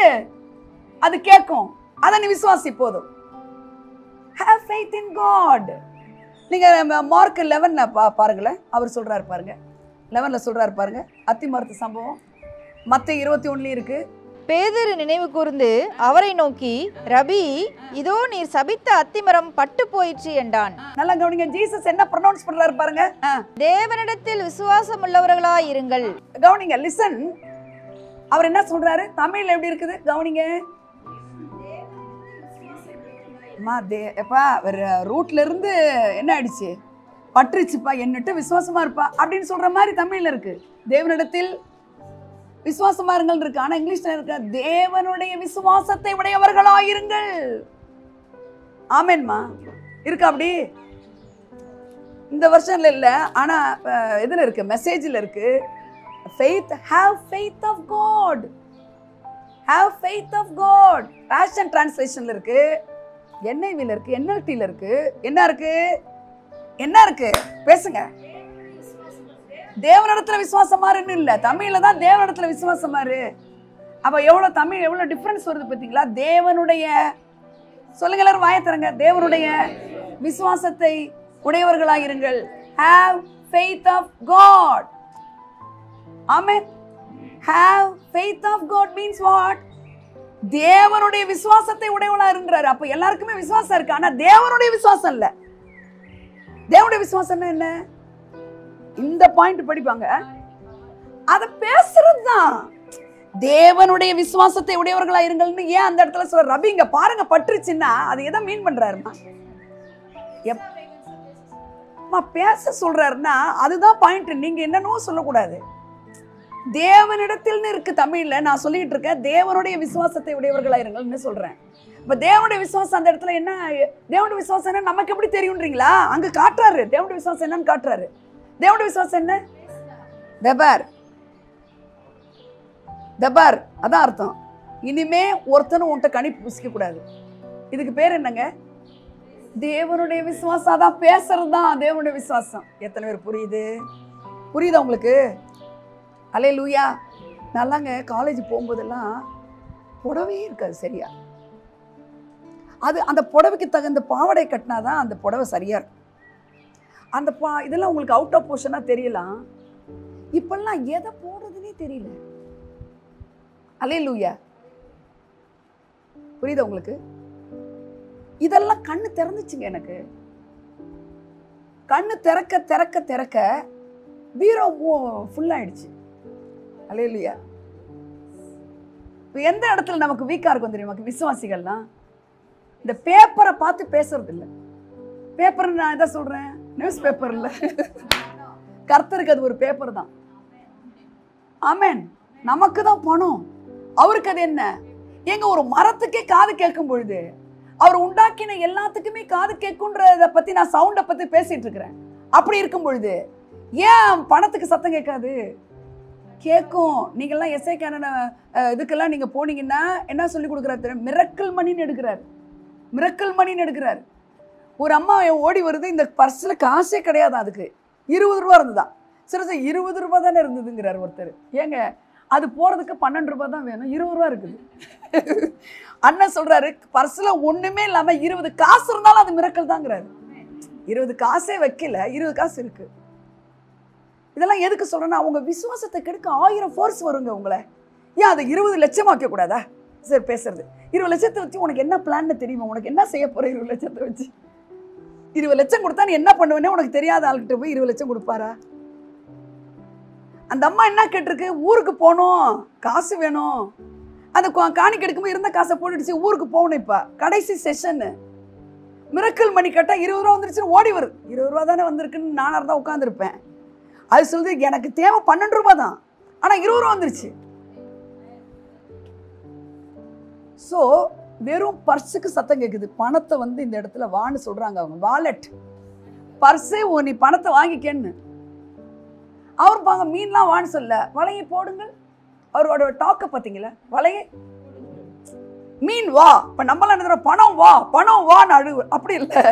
S1: அது கேட்கும். அதை நீ விசுவாசி போதும். Have faith in God. நீங்க மார்க் 11 பாருங்களேன். அவர் சொல்றாரு பாருங்க, 11 சொல்றாரு பாருங்க அத்தி மரத்து சம்பவம். மத்தேயு 21 இருக்கு.
S2: பேதுரு நினைவு கூர்ந்து அவரை நோக்கி, ரபி, இதோ நீர் சபித்த அத்திமரம் பட்டு போயிற்று என்றான்.
S1: நல்லா கவனிங்க. ஜீசஸ் என்ன ப்ரொனவுன்ஸ் பண்றாரு பாருங்க.
S2: தேவனிடத்தில் விசுவாசம் உள்ளவர்களாய் இருங்கள்.
S1: கவனிங்க, லிசன். அவர் என்ன சொல்றாரு? தமிழ்ல எப்படி இருக்குது கவனிங்க. ரூட்ல இருந்து என்ன ஆயிடுச்சு? பற்றுச்சுப்பா, என்னட்டு விசுவாசமா இருப்பா அப்படின்னு சொல்ற மாதிரி தமிழ்ல இருக்கு. தேவனிடத்தில் விசுவாசமா இருங்கள் இருக்கு. ஆனா இங்கிலீஷ்ல இருக்க தேவனுடைய விசுவாசத்தை உடையவர்களாயிருங்கள். ஆமென்மா இருக்கா? அப்படி இந்த வருஷன்ல இல்ல, ஆனா எதுல இருக்கு? மெசேஜ்ல இருக்கு. faith, have faith of God, have faith of God. Passion translationல இருக்கு, NIVல இருக்கு, NLTல இருக்கு. என்ன இருக்கு? என்ன இருக்கு? பேசுங்க. தேவனிடத்துல விசுவாசமாருன்னு இல்ல, தமிழ்ல தான் தேவனிடத்துல விசுவாசமாரு. அப்ப எவ்வளவு தமிழ் எவ்வளவு டிஃபரன்ஸ் வருது பாத்தீங்களா? தேவனுடைய, சொல்லுங்க எல்லாரும் வாயை திறங்க, தேவனுடைய விசுவாசத்தை உடையவர்களாயிருங்கள். have faith of God. Amen. have faith of God means what? தேவனுடைய விசுவாசத்தை உடையவளா இருங்கறாரு. அப்ப எல்லாருக்குமே விசுவாசம் இருக்கு, ஆனா தேவனுடைய விசுவாசம் இல்ல. தேவனுடைய விசுவாசம் என்ன? இந்த பாயிண்ட் படிப்பாங்க, அத பேசுறது தான். தேவனுடைய விசுவாசத்தை உடையவர்களா இருங்கள்னு ஏன் அந்த இடத்துல சொல்ற? ரபி இங்க பாருங்க பற்றுச்சுன்னா அது எதை மீன் பண்றாருமா? பேச சொல்றாருன்னா அதுதான் பாயிண்ட். நீங்க என்னன்னோ சொல்லக்கூடாது. தேவனிடத்தில் இருக்கு. தமிழ்ல நான் சொல்லிட்டு இருக்கேன் தேவனுடைய விசுவாசத்தை உடையவர்களா இருங்கள்னு சொல்றேன். இப்ப தேவனுடைய விசுவாசம் அந்த இடத்துல என்ன? தேவனுடைய விசுவாசம் என்ன நமக்கு எப்படி தெரியும்ன்றீங்களா? அங்க காட்டுறாரு தேவனுடைய விசுவாசம் என்னன்னு காட்டுறாரு. தேவனுடைய விசுவாசம் என்ன? தபார் தபார், அதான் அர்த்தம். இனிமே ஒருத்தனும் உன்கிட்ட கனி புசிக்க கூடாது. இதுக்கு பேர் என்னங்க? தேவனுடைய விசுவாசம். அதான் பேசுறதுதான் தேவனுடைய விசுவாசம். எத்தனை பேர் புரியுது? புரியுதா உங்களுக்கு? அல்லேலூயா. நல்லாங்க காலேஜ் போகும்போதெல்லாம் புடவையே இருக்காது சரியா. அது அந்த புடவைக்கு தகுந்த பாவாடை கட்டினாதான் அந்த புடவை சரியா இருக்கும். அந்த இதெல்லாம் உங்களுக்கு அவுட் ஆஃப் போர்ஷனா தெரியலாம். இப்பெல்லாம் எதை போடுறதுன்னே தெரியல. அல்லேலூயா. புரியுதா உங்களுக்கு? இதெல்லாம் கண்ணு திறந்துச்சுங்க எனக்கு. கண்ணு திறக்க திறக்க திறக்க பீரோ ஃபுல் ஆயிடுச்சு. அல்லேலூயா. எந்த இடத்துல நமக்கு வீக்கா இருக்கும் தெரியுமா விசுவாசிகள்லாம்? இந்த பேப்பரை பார்த்து பேசுறது இல்லை. பேப்பர் நான் எதை சொல்றேன்? நியூஸ் பேப்பர் இல்லை. கர்த்தருக்கு அது ஒரு பேப்பர் தான். ஆமென். நமக்கு தான் பணம், அவருக்கு அது என்ன? எங்க ஒரு மரத்துக்கே காது கேட்கும் பொழுது அவர் உண்டாக்கின எல்லாத்துக்குமே காது கேட்குன்றத பத்தி நான் சவுண்டை பத்தி பேசிட்டு இருக்கிறேன். அப்படி இருக்கும் பொழுது ஏன் பணத்துக்கு சத்தம் கேட்காது? கேட்கும். நீங்கள்லாம் எஸ்ஐக்கான இதுக்கெல்லாம் நீங்க போனீங்கன்னா என்ன சொல்லி கொடுக்குறாரு? மிரக்கல் மணின்னு எடுக்கிறார். மிரக்கல் மணின்னு எடுக்கிறார். ஒரு அம்மா ஓடி வருது, இந்த பர்ஸில் காசே கிடையாது, அதுக்கு 20 ரூபா இருந்துதான். சரி சரி 20 ரூபா தானே இருந்ததுங்கிறார் ஒருத்தர். ஏங்க அது போகிறதுக்கு 12 ரூபா தான் வேணும், 20 ரூபா இருக்குது. அண்ணன் சொல்கிறாரு பர்ஸில் ஒன்றுமே இல்லாமல் 20 காசு இருந்தாலும் அது மிரக்கல் தாங்கிறாரு. 20 காசே வைக்கல, 20 காசு இருக்கு. இதெல்லாம் எதுக்கு சொல்கிறேன்னா அவங்க விசுவாசத்தை கெடுக்க 1000 ஃபோர்ஸ் வருங்க உங்களை. ஏன் அதை 20 லட்சம் வைக்கக்கூடாதா? சரி பேசுறது 20 லட்சத்தை வச்சு உனக்கு என்ன பிளான்னு தெரியுமா? உனக்கு என்ன செய்ய போற? 20 லட்சத்தை வச்சு 20 லட்சம் கொடுத்தா நீ என்ன பண்ணுவேன்னே உனக்கு தெரியாத ஆள்கிட்ட போய் 20 லட்சம் கொடுப்பாரா? அந்த அம்மா என்ன கேட்டிருக்கு? ஊருக்கு போகணும், காசு வேணும். அந்த காணிக்கு எடுக்கும்போது இருந்த காசை போட்டுடுச்சு, ஊருக்கு போகணும். இப்போ கடைசி செஷன் மிரக்கல் மணி கட்டா 20 ரூபா வந்துருச்சுன்னு ஓடி வருது. 20 ரூபா தானே வந்திருக்குன்னு நானாக இருந்தால் உட்காந்துருப்பேன். அது சொல்லுது எனக்கு தேவை 12 ரூபா தான், ஆனால் 20 ரூபா வந்துருச்சு. ஸோ வெறும் பர்ஸுக்கு சத்தம் கேட்குது. பணத்தை இந்த இடத்துல வான்னு சொல்றாங்க அவங்க. வாலெட் பர்ஸே நீ பணத்தை வாங்கிக்கன்னு. அவர் பாங்க மீன்லாம் வான்னு சொல்ல, வலையை போடுங்கள். அவரோட டாக்க பார்த்தீங்களா? வலையை மீன் வா. இப்போ நம்மளாம் என்ன பணம் வா பணம் வான்னு அழுவு. அப்படி இல்லை,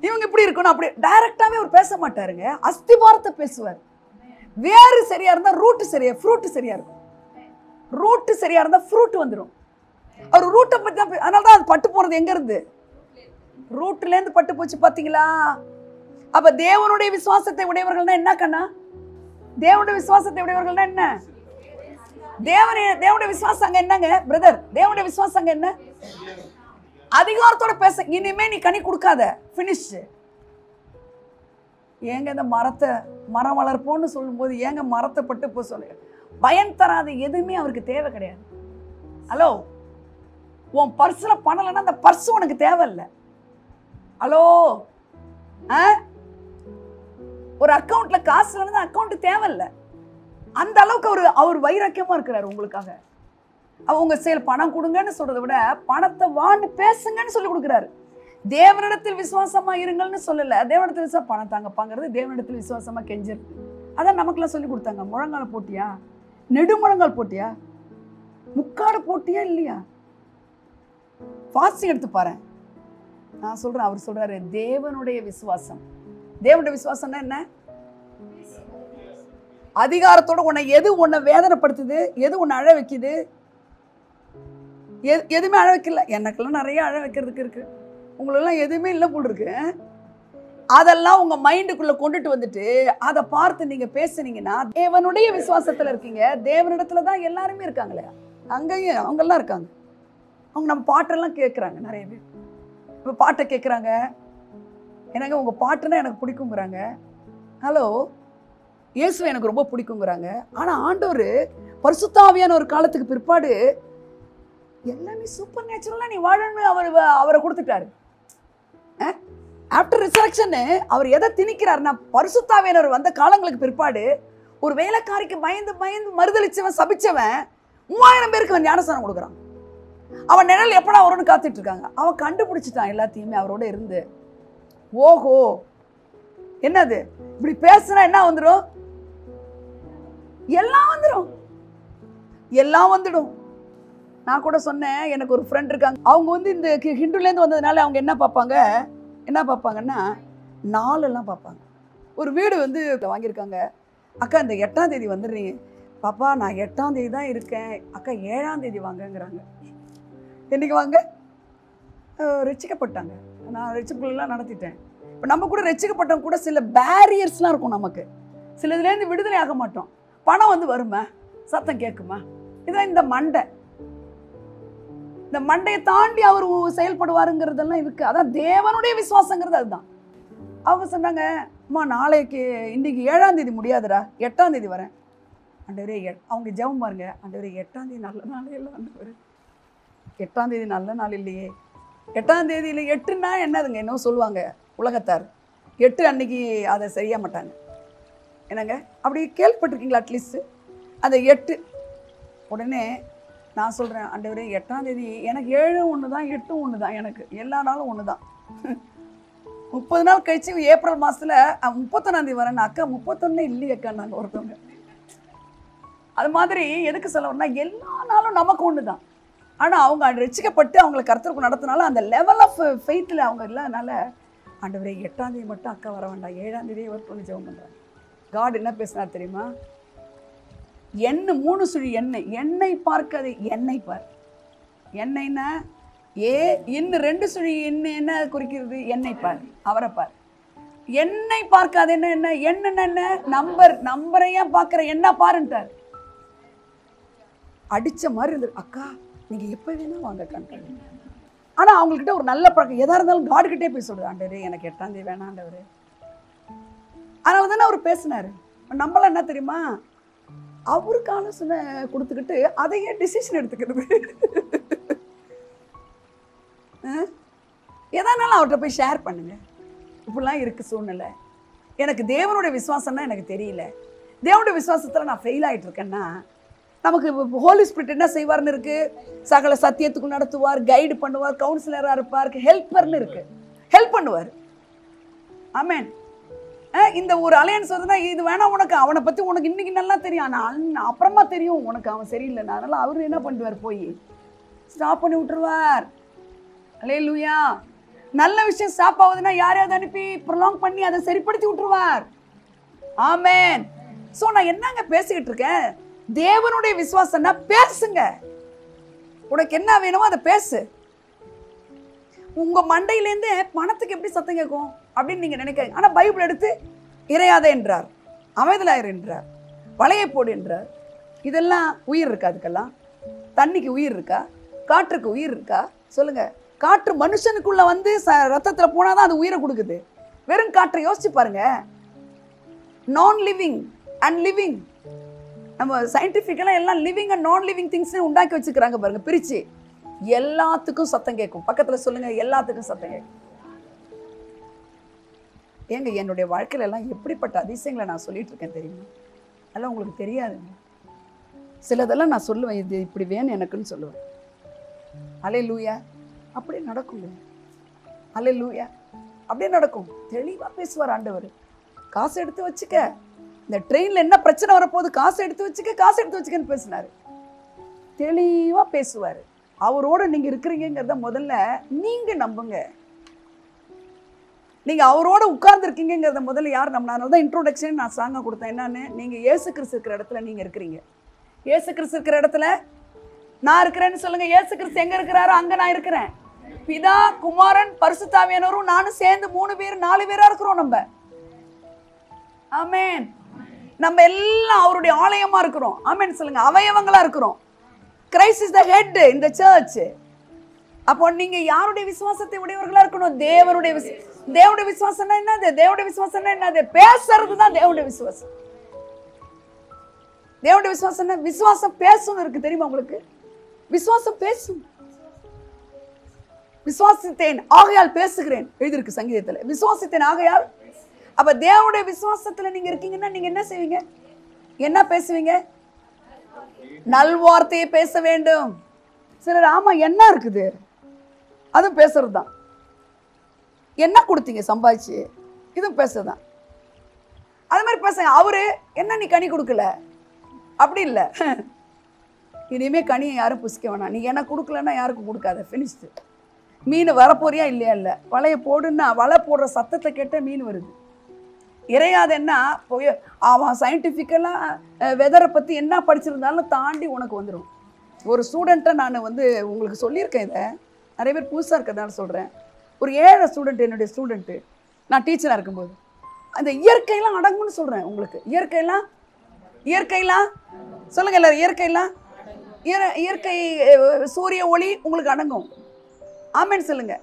S1: இவங்க இப்படி இருக்கணும். அப்படி டைரக்டாவே அவர் பேச மாட்டாருங்க, அஸ்திபாரத்தை பேசுவார். வேறு சரியா இருந்தா ரூட்டு சரியா, ஃப்ரூட் சரியா இருக்கும். ரூட்டு சரியா இருந்தா ஃப்ரூட் வந்துடும். அவர் ரூட்டை பத்தி தான். அதனால தான் அது பட்டு போறது எங்க இருந்து? ரூட்ல இருந்து பட்டு போச்சு. பாத்தீங்களா? அப்ப தேவனுடைய விசுவாசத்தை உடையவர்கள்னா என்ன கண்ணா? தேவனுடைய விசுவாசத்தை உடையவர்கள்னா என்ன? தேவனுடைய விசுவாசம் அங்க என்னங்க பிரதர்? தேவனுடைய விசுவாசம் அங்க என்ன? அதிகாரத்தோட பேச. இனிமே நீ கனி கொடுக்காத, பினிஷ். ஏங்க இந்த மரம் வளர்ப்போன்னு சொல்லும் போது ஏங்க மரத்தை பட்டு போ சொல்ல? பயன் தராத எதுவுமே அவருக்கு தேவை கிடையாது. ஹலோ, உன் பர்ஸ்ல பணம் இல்லைன்னா அந்த பர்ஸ் உனக்கு தேவையில்லை. ஹலோ, ஒரு அக்கௌண்ட்ல காசு இல்லைன்னா அக்கௌண்ட் தேவையில்லை. அந்த அளவுக்கு அவர் வைராக்கியமா இருக்கிறார் உங்களுக்காக. அவங்க செயல் பணம் கொடுங்கன்னு சொல்றதை விட பணத்தை வான்னு பேசுங்கன்னு சொல்லி கொடுக்குறாரு. தேவனிடத்தில் விசுவாசமா இருங்கள்னு சொல்லல. தேவனிடத்தில் விசுவாசம் பணம் தாங்கப்பாங்கிறது தேவனிடத்தில் விசுவாசமா கெஞ்சிருக்கு. அதான் நமக்குலாம் சொல்லி கொடுத்தாங்க. முழங்கால போட்டியா, நெடுமுழங்கால் போட்டியா, முக்காடு போட்டியா இல்லையா? ஃபாஸ்டிங் எடுத்து பாரு. நான் சொல்றேன், அவர் சொல்றாரு தேவனுடைய விசுவாசம். தேவனுடைய விசுவாசம்னா என்ன? அதிகாரத்தோட உன்னை வேதனைப்படுத்துது, எது உன்னை அழ வைக்குது? எதுவுமே அழ வைக்கல. எனக்கெல்லாம் நிறைய அழ வைக்கிறதுக்கு இருக்கு, உங்களெல்லாம் எதுவுமே இல்லை போல் இருக்கு. அதெல்லாம் உங்க மைண்டுக்குள்ள கொண்டுட்டு வந்துட்டு அதை பார்த்து நீங்க பேசுனீங்கன்னா தேவனுடைய விசுவாசத்துல இருக்கீங்க. தேவனிடத்துல தான் எல்லாருமே இருக்காங்களே, அங்கேயும் அவங்கெல்லாம் இருக்காங்க. அவங்க நம்ம பாட்டெல்லாம் கேட்குறாங்க. நிறைய பேர் இப்போ பாட்டை கேட்குறாங்க. எனக்கு உங்க பாட்டுன்னா எனக்கு பிடிக்குங்கிறாங்க. ஹலோ, இயேசுவை எனக்கு ரொம்ப பிடிக்குங்கிறாங்க. ஆனா ஆண்டவர் பரிசுத்த ஆவியான ஒரு காலத்துக்கு பிற்பாடு எல்லாமே சூப்பர் நேச்சுரலா நீ வாழன்னு அவரை கொடுத்துட்டாரு. ஆஃப்டர் ரிசரக்ஷன் அவர் எதை திணிக்கிறாருன்னா, பரிசுத்த ஆவியானவர் வந்த காலங்களுக்கு பிற்பாடு ஒரு வேலைக்காரிக்கு பயந்து பயந்து மறுதளிச்சவன் சபிச்சவன் 3000 பேருக்கு அவன் ஞானஸ்தானம் கொடுக்குறான். அவன் நிழல் எப்படா வரும்னு காத்துட்டு இருக்காங்க. அவன் கண்டுபிடிச்சிட்டான் எல்லாத்தையுமே அவரோட இருந்து. ஓஹோ, என்னது இப்படி பேசுனா என்ன வந்துடும்? எல்லாம் வந்துடும், எல்லாம் வந்துடும். நான் கூட சொன்னேன், எனக்கு ஒரு ஃப்ரெண்ட் இருக்காங்க. அவங்க இந்த ஹிந்துலேருந்து வந்ததுனால அவங்க என்ன பார்ப்பாங்கன்னா நாளெல்லாம் பார்ப்பாங்க. ஒரு வீடு வாங்கியிருக்காங்க. அக்கா இந்த 8ஆம் தேதி வந்துடுறீங்க. பாப்பா நான் 8ஆம் தேதி தான் இருக்கேன், அக்கா 7ஆம் தேதி வாங்கங்கிறாங்க. என்னைக்கு வாங்க? ரசிக்கப்பட்டாங்க. நான் ரசிப்புலாம் நடத்திட்டேன். இப்போ நம்ம கூட ரசிக்கப்பட்டவங்க கூட சில பேரியர்ஸ்லாம் இருக்கும் நமக்கு. சில இதுலேருந்து விடுதலை ஆக மாட்டோம். பணம் வருமா, சத்தம் கேட்குமா, இதான் இந்த மண்டை. இந்த மண்டையை தாண்டி அவர் செயல்படுவாருங்கிறதெல்லாம் இருக்கு. அதான் தேவனுடைய விசுவாசங்கிறது. அதுதான் அவங்க சொன்னாங்க, அம்மா நாளைக்கு இன்னைக்கு 7ஆம் தேதி முடியாதுடா, 8ஆம் தேதி வரேன். ஆண்டவரே, அவங்க ஜெபம் பாருங்க, ஆண்டவரே 8ஆம் தேதி நல்ல நாளே இல்லை, ஆண்டவரே 8ஆம் தேதி நல்ல நாள் இல்லையே. 8ஆம் தேதியில் 8ன்னா என்னதுங்க? இன்னும் சொல்லுவாங்க உலகத்தார் 8 அன்னைக்கு அதை செய்ய மாட்டாங்க. என்னங்க அப்படி கேள்விப்பட்டிருக்கீங்களா? அட்லீஸ்ட் அந்த 8 உடனே நான் சொல்கிறேன், ஆண்டவரே 8ஆம் தேதி எனக்கு 7 ஒன்று தான், 8 ஒன்று தான், எனக்கு எல்லா நாளும் ஒன்று தான். 30 நாள் கழிச்சு ஏப்ரல் மாதத்தில் 31ஆம் தேதி வரேன். அக்கா 31 இல்லையக்கா நாங்கள் ஒருத்தவங்க. அது மாதிரி எதுக்கு சொல்லணும்னா, எல்லா நாளும் நமக்கு ஒன்று தான். ஆனால் அவங்க ரசிக்கப்பட்டு அவங்களை கர்த்தருக்கு நடத்தினாலும் அந்த லெவல் ஆஃப் ஃபெய்த்தில் அவங்க இல்லாதனால, ஆண்டவரே 8ஆம் தேதி மட்டும் அக்கா வர வேண்டாம், 7ஆம் தேதியே வரட்டும்னு ஜெபம் பண்ணுறாங்க. காட் என்ன பேசினார் தெரியுமா? எண்ணெய் 3 சுழி எண்ணெய், எண்ணெய் பார்க்காது எண்ணெய் பார். எண்ணெய்னா இன்னும் 2 சுழி எண்ணெய் என்ன குறிக்கிறது? எண்ணெய் பார், அவரை பார். எண்ணெய் பார்க்காது என்ன என்ன நம்பரையா பார்க்குற என்ன பாருன்ட்டார். அடித்த மாதிரி இருந்தது. அக்கா நீங்கள் எப்போ வேணா வாங்க கண்டாங்க. ஆனால் அவங்கக்கிட்ட ஒரு நல்ல பழக்கம், எதாக இருந்தாலும் காடுகிட்டே போய் சொல்லுது, ஆண்டவரே எனக்கு 8ஆம் தேதி வேணாம் ஆண்டவரே. ஆனால் தானே அவர் பேசினார். நம்மளாம் என்ன தெரியுமா, அவருக்கு ஆலோசனை கொடுத்துக்கிட்டு அதையே டிசிஷன் எடுத்துக்கிறது. எதானாலும் அவர்கிட்ட போய் ஷேர் பண்ணுங்க. இப்படிலாம் இருக்குது சூழ்நிலை. எனக்கு தேவனுடைய விசுவாசம்னா எனக்கு தெரியல, தேவனுடைய விசுவாசத்தில் நான் ஃபெயில் ஆகிட்டு இருக்கேன்னா, நமக்கு ஹோலி ஸ்பிரிட் என்ன செய்வார்னு இருக்கு? சகல சத்தியத்துக்கு நடத்துவார், கைடு பண்ணுவார், கவுன்சிலராக இருப்பார், ஹெல்ப்பர்னு இருக்கு, ஹெல்ப் பண்ணுவார். ஆமேன். இந்த ஒரு அலையன்ஸ் வருதுன்னா, இது வேணா உனக்கு, அவனை பற்றி உனக்கு இன்னைக்கு நல்லா தெரியும், ஆனால் அப்புறமா தெரியும் உனக்கு அவன் சரியில்லைன்னா. அதனால் அவர் என்ன பண்ணுவார்? போய் ஸ்டாப் பண்ணி விட்டுருவார். அல்லேலூயா. நல்ல விஷயம் ஸ்டாப் ஆகுதுன்னா யாரையாவது அனுப்பி ப்ரொலாங் பண்ணி அதை சரிப்படுத்தி விட்டுருவார். ஆமேன். ஸோ நான் என்னங்க பேசிக்கிட்டு இருக்கேன்? தேவனுடைய விசுவாசம்னா பேசுங்க. உனக்கு என்ன வேணுமோ அதை பேசு. உங்க மண்டையிலேருந்து பணத்துக்கு எப்படி சத்தம் கேட்கும் அப்படின்னு நீங்க நினைக்கிறீங்க. ஆனா பைபிள் எடுத்து இறையாதே என்றார், அமைதலாயிரு என்றார், வளையை போடு என்றார். இதெல்லாம் உயிர் இருக்கா? அதுக்கெல்லாம் தண்ணிக்கு உயிர் இருக்கா? காற்றுக்கு உயிர் இருக்கா? சொல்லுங்க. காற்று மனுஷனுக்குள்ள ரத்தத்துல போனாதான் அது உயிரை கொடுக்குது. வெறும் காற்றை யோசிச்சு பாருங்க. நான் லிவிங் அண்ட் லிவிங். நம்ம சயின்டிஃபிக்கெல்லாம் எல்லாம் லிவிங் அண்ட் நான் லிவிங் திங்ஸ் உண்டாக்கி வச்சுக்கிறாங்க பாருங்க, பிரிச்சு. எல்லாத்துக்கும் சத்தம் கேட்கும். பக்கத்துல சொல்லுங்க, எல்லாத்துக்கும் சத்தம் கேட்கும். ஏங்க என்னுடைய வாழ்க்கையில எல்லாம் எப்படிப்பட்ட அதிசயங்களை நான் சொல்லிட்டு இருக்கேன் தெரியுமா? அதெல்லாம் உங்களுக்கு தெரியாதுங்க. சிலதெல்லாம் நான் சொல்லுவேன், இது இப்படி வேணும் எனக்குன்னு சொல்லுவேன். அல்லேலூயா. அப்படியே நடக்குங்க. அல்லேலூயா. அப்படியே நடக்கும். தெளிவா பேசுவார் ஆண்டவர். காசு எடுத்து வச்சுக்க, இந்த ட்ரெயின்ல என்ன பிரச்சனை வரப்போகுது, காசு எடுத்து வச்சுக்க, காசு எடுத்து வச்சுக்கன்னு பேசினாரு. தெளிவா பேசுவார். அவரோட நீங்க இருக்கிறீங்கிறத முதல்ல நீங்க நம்புங்க. நீங்க அவரோட உட்கார்ந்து இருக்கீங்கிறத முதல்ல யார் நம்பினாலும் தான் இன்ட்ரோடக்ஷன் நான் சாங்கா கொடுத்தேன். என்னன்னு, நீங்க இயேசு கிறிஸ்து இருக்கிற இடத்துல நீங்க இருக்கிறீங்க. இயேசு கிறிஸ்து இருக்கிற இடத்துல நான் இருக்கிறேன்னு சொல்லுங்க. இயேசு கிறிஸ்து எங்க இருக்கிறாரோ அங்க நான் இருக்கிறேன். பிதா, குமாரன், பரிசுத்த ஆவியானவரும் நானும் சேர்ந்து 3 பேர் 4 பேரா இருக்கிறோம் நம்ம. ஆமென். நம்ம எல்லாம் அவருடைய ஆலயமா இருக்கிறோம். ஆமென் சொல்லுங்க. அவயவங்களா இருக்கிறோம். Christ is the head in the search. அப்போ நீங்க யாருடைய விசுவாசத்தை உடையவர்களா இருக்கணும்? தேவனுடைய விசுவாசம்னா என்னது? தேவனுடைய விசுவாசம்னா என்னது? பேசுறது தான் தேவனுடைய விசுவாசம். தேவனுடைய விசுவாசம் என்ன? விசுவாசம் பேசும் இருக்கு, தெரியுமா உங்களுக்கு? விசுவாசம் பேசும். விசுவாசித்தேன் ஆகையால் பேசுகிறேன் எழுதிருக்கு சங்கீதத்துல. விசுவாசித்தேன் ஆகையால். அப்ப தேவனுடைய விசுவாசத்துல நீங்க இருக்கீங்கன்னா நீங்க என்ன செய்வீங்க? என்ன பேசுவீங்க? நல்வார்த்தையை பேச வேண்டும். சிலர் ஆமா என்ன இருக்குது அதுவும் பேசுறது தான். என்ன கொடுத்தீங்க சம்பாதிச்சு, இதுவும் பேசுறதுதான். அது மாதிரி பேசுங்க. அவரு என்ன நீ கனி கொடுக்கல, அப்படி இல்லை. இனிமே கனியை யாரும் புசிக்க வேணாம், நீ என்ன கொடுக்கலன்னா யாருக்கும் கொடுக்காத, ஃபினிஷ்டு. மீன் வரப்போறியா இல்லையா? இல்லை. வலையை போடுன்னா வலை போடுற சத்தத்தை கேட்ட மீன் வருது. இறையாதன்னா போய் அவன் சயின்டிஃபிக்கலாக வெதரை பற்றி என்ன படிச்சிருந்தாலும் தாண்டி உனக்கு வந்துடும். ஒரு ஸ்டூடெண்ட்டை நான் உங்களுக்கு சொல்லியிருக்கேன், இதை நிறைய பேர் புதுசாக இருக்கிறதால சொல்கிறேன். ஒரு 7 ஸ்டூடெண்ட், என்னுடைய ஸ்டூடெண்ட்டு, நான் டீச்சராக இருக்கும்போது அந்த இயற்கையெல்லாம் அடங்கும்னு சொல்கிறேன் உங்களுக்கு. இயற்கையெல்லாம் சொல்லுங்கள் எல்லாரும். இயற்கை சூரிய ஒளி உங்களுக்கு அடங்கும். ஆமேன்னு சொல்லுங்க.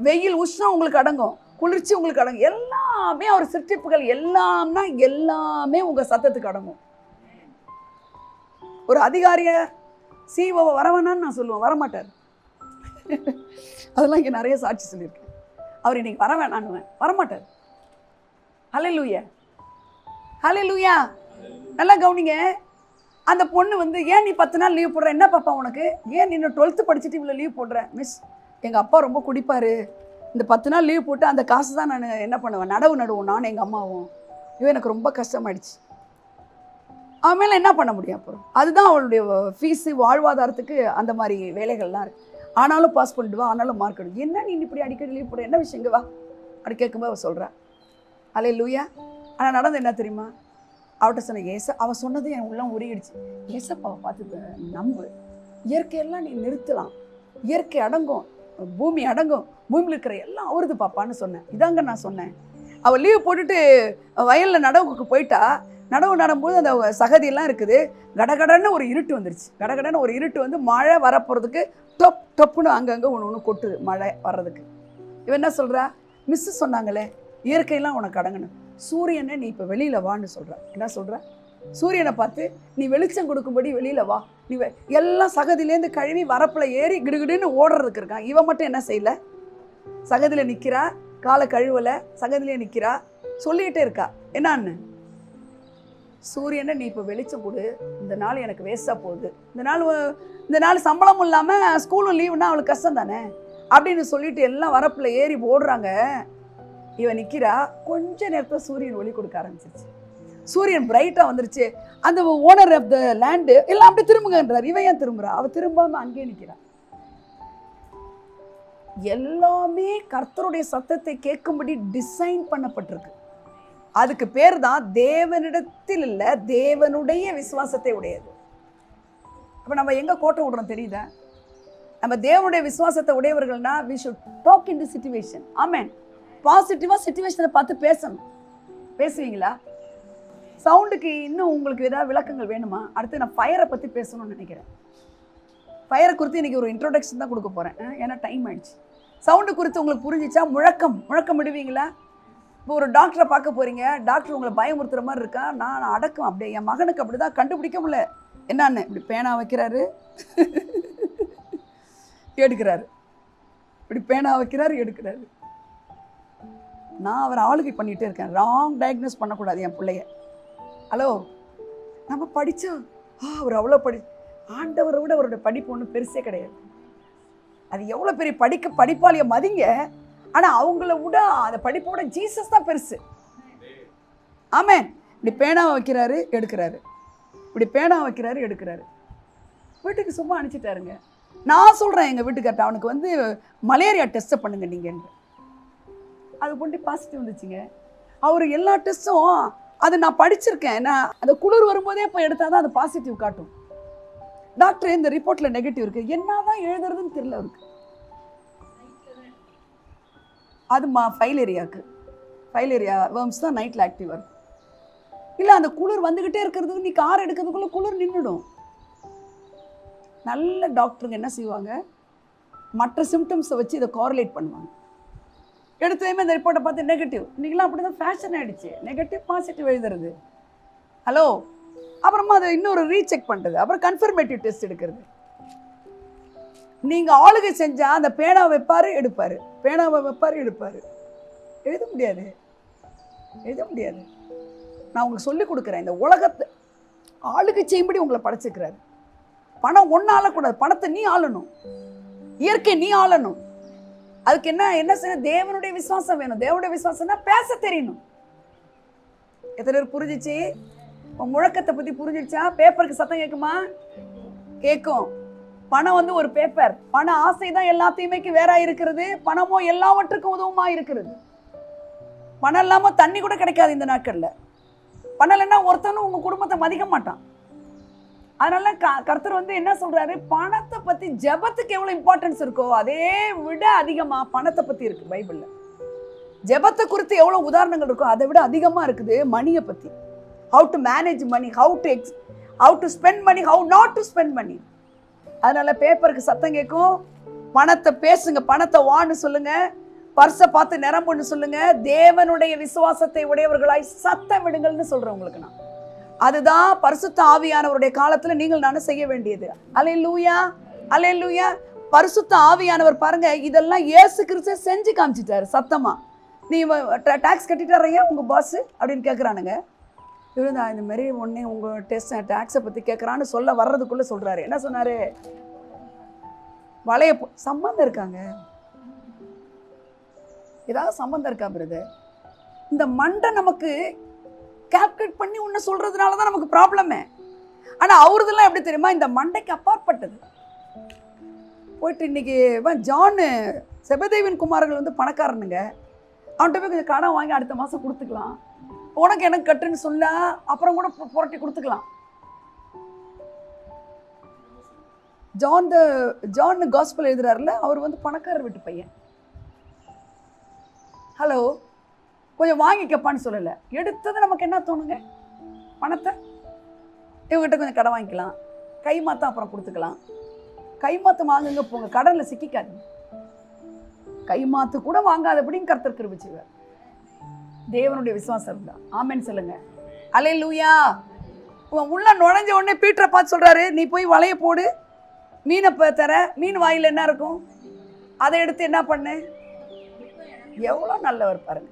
S1: வெயில் உஷ்ணம் உங்களுக்கு அடங்கும், குளிர்ச்சி உங்களுக்கு அடங்கும். எல்லாமே அவர் சிற்றிப்புகள் எல்லாம்னா எல்லாமே உங்கள் சத்தத்துக்கு அடங்கும். ஒரு அதிகாரிய சிஓ வரவேணான்னு நான் சொல்லுவேன், வரமாட்டார். அதெல்லாம் இங்கே நிறைய சாட்சி சொல்லியிருக்கேன். அவர் இன்னைக்கு வர வேணான்னு வரமாட்டார். ஹல்லேலூயா, ஹல்லேலூயா. நல்லா கவனிங்க. அந்த பொண்ணு ஏன் நீ 10 நாள் லீவ் போடுற? என்ன பாப்பா உனக்கு? ஏன் நீ 12th படிச்சுட்டு இவ்வளோ லீவ் போடுற? மிஸ், எங்கள் அப்பா ரொம்ப குடிப்பார், இந்த 10 நாள் லீவ் போட்டு அந்த காசு தான் நான் என்ன பண்ணுவேன், நடுவோம் நானும் எங்கள் அம்மாவும். எனக்கு ரொம்ப கஷ்டமாயிடுச்சு. அவன் மேலே என்ன பண்ண முடியும்? அப்புறம் அதுதான் அவளுடைய ஃபீஸு, வாழ்வாதாரத்துக்கு அந்த மாதிரி வேலைகள்லாம் இருக்குது. ஆனாலும் பாஸ் பண்ணிட்டு வா, ஆனாலும் மார்க் எடுக்கும். என்ன நீ இப்படி அடிக்கடி லீவ் போடுற, என்ன விஷயங்க வா அப்படி கேட்கும்போது அவள் சொல்கிறான். ஹல்லேலூயா. ஆனால் நடந்து என்ன தெரியுமா? அவட்ட சொன்ன அவள் சொன்னது என் உள்ளம் உருகிடுச்சு. ஏசப்பாவை பார்த்து நம்பு, இயற்கையெல்லாம் நீ நிறுத்தலாம், இயற்கை அடங்கும், பூமி அடங்கும், பூமியில் இருக்கிற எல்லாம் அவருது பாப்பான்னு சொன்னேன். இதாங்க நான் சொன்னேன். அவள் லீவ் போட்டுட்டு வயலில் நடவுக்கு போயிட்டா. நடவு நடும்போது அந்த சகதியெல்லாம் இருக்குது. கடகடன்னு ஒரு இருட்டு வந்துருச்சு. கடகடன்னு ஒரு இருட்டு மழை வரப்போகிறதுக்கு டொப் டொப்புன்னு அங்கங்கே ஒன்று கொட்டுது மழை வர்றதுக்கு. இவன் என்ன சொல்கிறா? மிஸ்ஸு சொன்னாங்களே இயற்கையெல்லாம் உனக்கு அடங்கணும், சூரியனை நீ இப்போ வெளியில் வான்னு சொல்கிற. என்ன சொல்கிற? சூரியனை பார்த்து நீ வெளிச்சம் கொடுக்கும்படி வெளியில் வா. நீ எல்லாம் சகதியிலேருந்து கழுவி வரப்பில் ஏறி கிடுகிடுன்னு ஓடுறதுக்கு இருக்கான். இவன் மட்டும் என்ன செய்யலை? சகதியில் நிற்கிறா, காலை கழுவலை, சகதியிலே நிற்கிறா, சொல்லிகிட்டே இருக்கா. என்னான்னு? சூரியனை நீ இப்போ வெளிச்சம் கொடு, இந்த நாள் எனக்கு வேஸ்ட்டாக போகுது, இந்த நாள் சம்பளமும் இல்லாமல் ஸ்கூலும் லீவுனா அவளுக்கு கஷ்டம் தானே அப்படின்னு சொல்லிட்டு எல்லாம் வரப்பில் ஏறி ஓடுறாங்க. இவன் நிற்கிறா. கொஞ்ச நேரத்தில் சூரியன் ஒளி கொடுக்க ஆரம்பிச்சிருச்சு. சூரியன் பிரைட்டாக வந்துருச்சு. அந்த ஓனர் ஆஃப் த லேண்டு எல்லாம் அப்படி திரும்புங்கன்றார். இவன் ஏன் திரும்புறா? அவள் திரும்பாமல் அங்கேயே நிற்கிறான். எல்லாமே கர்த்தருடைய சத்தத்தை கேட்கும்படி டிசைன் பண்ணப்பட்டிருக்கு. அதுக்கு பேர் தான் தேவனிடத்தில் இல்லை, தேவனுடைய விசுவாசத்தை உடையது. அப்போ நம்ம எங்கே கோட்டை விடுறோம் தெரியுதா? நம்ம தேவனுடைய விசுவாசத்தை உடையவர்கள்னா we should talk in the situation. ஆமென். பாசிட்டிவாக சிச்சுவேஷனை பார்த்து பேசணும். பேசுவீங்களா? சவுண்டுக்கு இன்னும் உங்களுக்கு ஏதாவது விளக்கங்கள் வேணுமா? அடுத்து நான் ஃபயரை பற்றி பேசணும்னு நினைக்கிறேன். ஃபயரை குறித்து இன்றைக்கி ஒரு இன்ட்ரோடக்ஷன் தான் கொடுக்க போகிறேன், ஏன்னா டைம் ஆயிடுச்சு. சவுண்டு குறித்து உங்களுக்கு புரிஞ்சிச்சா? முழக்கம் விடுவீங்களா? இப்போ ஒரு டாக்டரை பார்க்க போகிறீங்க, டாக்டர் உங்களை பயமுறுத்துற மாதிரி இருக்கா? நான் அடக்கம். அப்படியே என் மகனுக்கு அப்படி தான் கண்டுபிடிக்க முடியல. என்னான்னு இப்படி பேனா வைக்கிறாரு, எடுக்கிறாரு, இப்படி பேனா வைக்கிறாரு, எடுக்கிறாரு. நான் அவரை ஆளுகை பண்ணிகிட்டே இருக்கேன். ராங் டயக்னோஸ் பண்ணக்கூடாது என் பிள்ளைய. ஹலோ, நம்ம படித்தோம், அவர் அவ்வளோ ஆண்டவரை விட அவரோட படிப்பு ஒன்றும் பெருசே கிடையாது. அது எவ்வளோ பெரிய படிப்பாளியை மதிங்க, ஆனால் அவங்கள விட அந்த படிப்போட ஜீசஸ் தான் பெருசு. ஆமென். இப்படி பேனா வைக்கிறாரு, எடுக்கிறாரு, இப்படி பேனா வைக்கிறாரு, எடுக்கிறாரு. வீட்டுக்கு சும்மா அனுப்பிச்சிட்டாருங்க. நான் சொல்கிறேன் எங்கள் வீட்டுக்கார்ட்ட, அவனுக்கு மலேரியா டெஸ்ட்டை பண்ணுங்க நீங்கள். அது கொண்டு பாசிட்டிவ் வந்துச்சுங்க. அவர் எல்லா டெஸ்ட்டும் அது நான் படிச்சிருக்கேன். நான் அந்த குளிர் வரும்போதே இப்போ எடுத்தால் தான் அது பாசிட்டிவ் காட்டும். டாக்டர் இந்த ரிப்போர்ட்டில் நெகட்டிவ் இருக்குது, என்ன தான் எழுதுறதுன்னு தெரியல அவருக்கு. அது ஃபைலேரியா வேர்ம்ஸ் தான் நைட்டில் ஆக்டிவ் வரும். இல்லை அந்த குளிர் வந்துக்கிட்டே இருக்கிறதுக்கு நீ கார் எடுக்கிறதுக்குள்ளே குளிர் நின்றுடும். நல்ல டாக்டருங்க என்ன செய்வாங்க, மற்ற சிம்டம்ஸை வச்சு இதை கோரிலேட் பண்ணுவாங்க. எடுத்ததுமே இந்த ரிப்போர்ட்டை பார்த்து நெகட்டிவ். இன்றைக்கெலாம் அப்படி தான் ஃபேஷன் ஆகிடுச்சு, நெகட்டிவ் பாசிட்டிவ் எழுதுறது. ஹலோ, அப்புறமா அதை இன்னொரு ரீசெக் பண்ணுறது, அப்புறம் கன்ஃபர்மேட்டிவ் டெஸ்ட் எடுக்கிறது. நீங்கள் ஆளுகை செஞ்சால் அந்த பேனாவை வைப்பார் எடுப்பார், பேனாவை வைப்பார் எடுப்பார். எழுத முடியாது, எழுத முடியாது. நான் உங்களுக்கு சொல்லிக் கொடுக்குறேன். இந்த உலகத்தை ஆளுகை செய்யும்படி உங்களை படைச்சிக்கிறாரு. பணம் ஒன்று ஆளக்கூடாது, பணத்தை நீ ஆளணும், இயற்கை நீ ஆளணும். அதுக்கு என்ன செய்ய? தேவனுடைய விசுவாசம் வேணும். தேவனுடைய விசுவாசம்னா பேச தெரியணும். எத்தனை பேர் புரிஞ்சிச்சு? முழக்கத்தை பற்றி புரிஞ்சிடுச்சா? பேப்பருக்கு சத்தம் கேட்குமா? கேட்கும். பணம் வந்து ஒரு பேப்பர். பண ஆசை தான் எல்லாத்தையுமே வேற இருக்கிறது. பணமோ எல்லாவற்றுக்கும் உதவுமா இருக்கிறது. பணம் இல்லாமல் தண்ணி கூட கிடைக்காது இந்த நாட்களில். பணம் இல்லைன்னா ஒருத்தனும் உங்கள் குடும்பத்தை மதிக்க மாட்டான். அதனால கர்த்தர் வந்து என்ன சொல்றாரு? பணத்தை பற்றி ஜெபத்துக்கு எவ்வளோ இம்பார்ட்டன்ஸ் இருக்கோ அதே விட அதிகமாக பணத்தை பற்றி இருக்கு பைபிளில். ஜெபத்தை குறித்து எவ்வளோ உதாரணங்கள் இருக்கோ அதை விட அதிகமாக இருக்குது மணியை பற்றி. How to manage money, how to spend money, how not to spend money. அதனால பேப்பருக்கு சத்தம் கேட்கும். பணத்தை பேசுங்க, பணத்தை வான்னு சொல்லுங்க, பர்ஸை பார்த்து நிரம்புன்னு சொல்லுங்க. தேவனுடைய விசுவாசத்தை உடையவர்களாய் சத்தம் விடுங்கள்னு சொல்றேன் உங்களுக்கு நான். அதுதான் பரிசுத்த ஆவியானவருடைய காலத்துல நீங்கள் நானும் செய்ய வேண்டியது. அல்லேலூயா, அல்லேலூயா. பரிசுத்த ஆவியானவர் பாருங்க இதெல்லாம் இயேசு கிறிஸ்து செஞ்சு காமிச்சிட்டாரு சத்தமா. நீ டாக்ஸ் கட்டிட்டாரையா உங்க பாஸ் அப்படின்னு கேட்குறானுங்க. இருந்தா இந்த மாதிரி ஒன்னே உங்க டாக்ஸை பத்தி கேட்குறான்னு சொல்ல வர்றதுக்குள்ள சொல்றாரு. என்ன சொன்னாரு? வளைய சம்பந்தம் இருக்காங்க, ஏதாவது சம்பந்தம் இருக்கா பிரதர்? இந்த மண்டை நமக்கு கால்குலேட் பண்ணி உன்ன சொல்றதுனால தான் நமக்கு ப்ராப்ளமே. ஆனா அவருதெல்லாம் எப்படி தெரியுமா? இந்த மண்டைக்கு அப்பாற்பட்டது. போயிட்டு இன்னைக்கு ஜான் செபதேவின் குமாரர்கள் வந்து பணக்காரனுங்க, அவன்கிட்ட போய் கொஞ்சம் கடன் வாங்கி அடுத்த மாதம் கொடுத்துக்கலாம், உனக்கு எனக்கு கட்டுன்னு சொல்ல அப்புறம் கூட புரட்டி கொடுத்துக்கலாம். ஜான் காஸ்பல் எழுதுறாருல, அவர் வந்து பணக்காரர் வீட்டு பையன். ஹலோ, கொஞ்சம் வாங்கிக்கப்பான்னு சொல்லலை. எடுத்தது நமக்கு என்ன தோணுங்க? பணத்தை இவங்ககிட்ட கொஞ்சம் கடன் வாங்கிக்கலாம், கை மாற்றம் அப்புறம் கொடுத்துக்கலாம். கை மாற்று வாங்குங்க போங்க, கடனில் சிக்கிக்காது. கை மாற்று கூட வாங்காதபடியும் கர்த்தர் கிருபை செய்வார். தேவனுடைய விசுவாசம் இருந்தா ஆமென் சொல்லுங்க. அல்லேலூயா. உள்ள நுழைஞ்ச உடனே பீட்டரை பார்த்து சொல்றாரு, நீ போய் வலைய போடு, மீனை தர. மீன் வாயில் என்ன இருக்கும் அதை எடுத்து என்ன பண்ணு. எவ்வளோ நல்லவர் பாருங்க.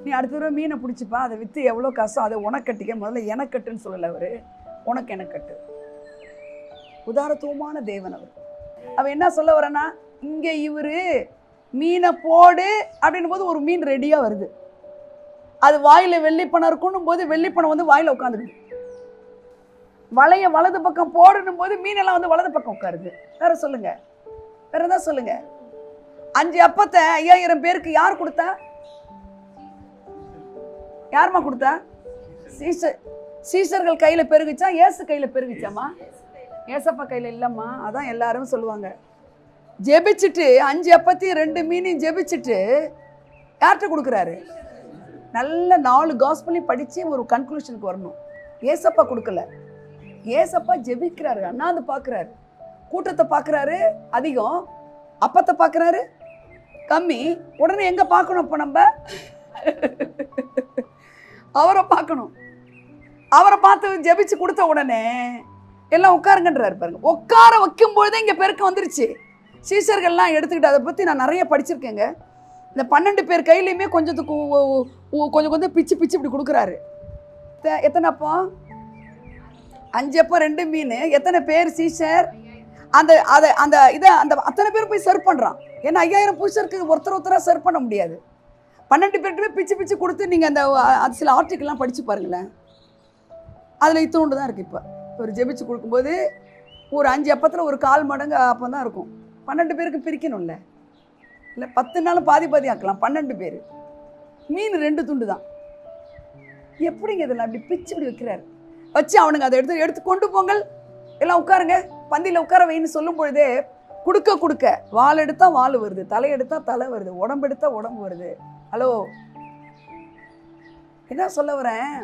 S1: நீ அடுத்த தடவை மீனை பிடிச்சிப்பா, அதை விற்று எவ்வளோ காசோ அதை உனக்கு கட்டிக்க. முதல்ல எனக்கு கட்டுன்னு சொல்லலை அவர், உனக்கு எனக்கு கட்டு. உதாரத்துவமான தேவன் அவர். அவன் என்ன சொல்ல வரேன்னா, இங்கே இவரு மீனை போடு அப்படின்னும் போது ஒரு மீன் ரெடியாக வருது. அது வாயில் வெள்ளிப்பணம் இருக்குன்னும் போது வெள்ளிப்பணம் வந்து வாயில் உட்காந்துக்குது. வலைய வலது பக்கம் போடணும் போது மீனெல்லாம் வந்து வலது பக்கம் உட்காருது. வேற சொல்லுங்க, வேற தான் சொல்லுங்க. 5 அப்பத்தை 5000 பேருக்கு யார் கொடுத்தா? யாருமா கொடுத்தா? சீசர்கள் கையில பெருகுச்சா, ஏசு கையில பெருகுச்சாமா? ஏசப்பா கையில இல்லம்மா. அதான் எல்லாரும் சொல்லுவாங்க. ஜெபிச்சுட்டு 5 அப்பத்தையும் 2 மீனையும் ஜெபிச்சுட்டு யார்கிட்ட கொடுக்குறாரு? நல்ல 4 காஸ்பலையும் படிச்சு ஒரு கன்க்ளூஷனுக்கு வரணும். ஏசப்பா கொடுக்கல, ஏசப்பா ஜெபிக்கிறாரு. அண்ணாந்து பார்க்குறாரு, கூட்டத்தை பார்க்குறாரு அதிகம், அப்பத்தை பார்க்குறாரு கம்மி. உடனே எங்க பார்க்கணும்? இப்போ நம்ம அவரை பார்க்கணும். அவரை பார்த்து ஜெபிச்சு கொடுத்த உடனே எல்லாம் உட்காருங்கன்றாரு பாருங்க. உட்கார வைக்கும் பொழுதே இங்கே பெருக்கம் வந்துருச்சு. சீசர்கள்லாம் எடுத்துக்கிட்டு அதை பற்றி நான் நிறைய படிச்சிருக்கேங்க. இந்த 12 பேர் கையிலையுமே கொஞ்சத்துக்கு கொஞ்சம் கொஞ்சம் பிச்சு பிச்சு இப்படி கொடுக்குறாரு. எத்தனை அப்போ? 5 அப்போ 2 மீன். எத்தனை பேர் சீசர்? அந்த அதை அந்த இதை அந்த அத்தனை பேர் போய் சர்வ் பண்ணுறான். ஏன்னா 5000 பூசருக்கு ஒருத்தராக சர்வ் பண்ண முடியாது. 12 பேர்கிட்ட பிச்சு பிச்சு கொடுத்து நீங்கள் அந்த அது சில ஆர்டிக்கல்லாம் படித்து பாருங்களேன். அதில் இத்தோண்டு தான் இருக்குது. இப்போ ஒரு ஜெபிச்சு கொடுக்கும்போது ஒரு 5 அப்பத்தில் ஒரு 1/4 மடங்கு அப்போ தான் இருக்கும். 12 பேருக்கு பிரிக்கணும்ல, இல்லை 10 நாளும் பாதி பாதி ஆக்கலாம். 12 பேர் மீன் 2 துண்டு தான். எப்படிங்க இதெல்லாம் இப்படி பிச்சு இப்படி வைக்கிறாரு? வச்சு அவனுங்க அதை எடுத்து கொண்டு போங்கள், எல்லாம் உட்காருங்க, பந்தியில் உட்கார வைன்னு சொல்லும் பொழுதே கொடுக்க கொடுக்க வால் எடுத்தா வால் வருது, தலை எடுத்தா தலை வருது, உடம்பு எடுத்தா உடம்பு வருது. ஹலோ, என்ன சொல்ல வரேன்?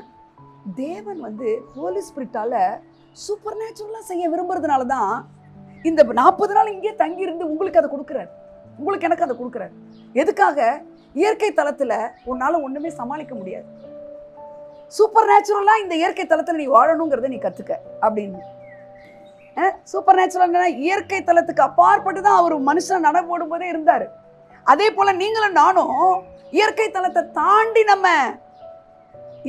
S1: தேவன் வந்து ஹோலி ஸ்பிரிட்டால சூப்பர் நேச்சுரலாக செய்ய விரும்புறதுனால தான் இந்த 40 நாள் இங்கே தங்கி இருந்து உங்களுக்கு அதை கொடுக்குறாரு, உங்களுக்கு எனக்கு அதை கொடுக்குறாரு. எதுக்காக? இயற்கை தளத்தில் உன்னால் ஒன்றுமே சமாளிக்க முடியாது. சூப்பர் நேச்சுரலா இந்த இயற்கை தலத்துல நீ வாழணுங்கிறத நீ கத்துக்க அப்படின்னு. சூப்பர் நேச்சுரல் இயற்கை தலத்துக்கு அப்பாற்பட்டு தான் அவர் மனுஷன் நடப்போடும் போதே இருந்தாரு. அதே போல நீங்களும் நானும் இயற்கை தலத்தை தாண்டி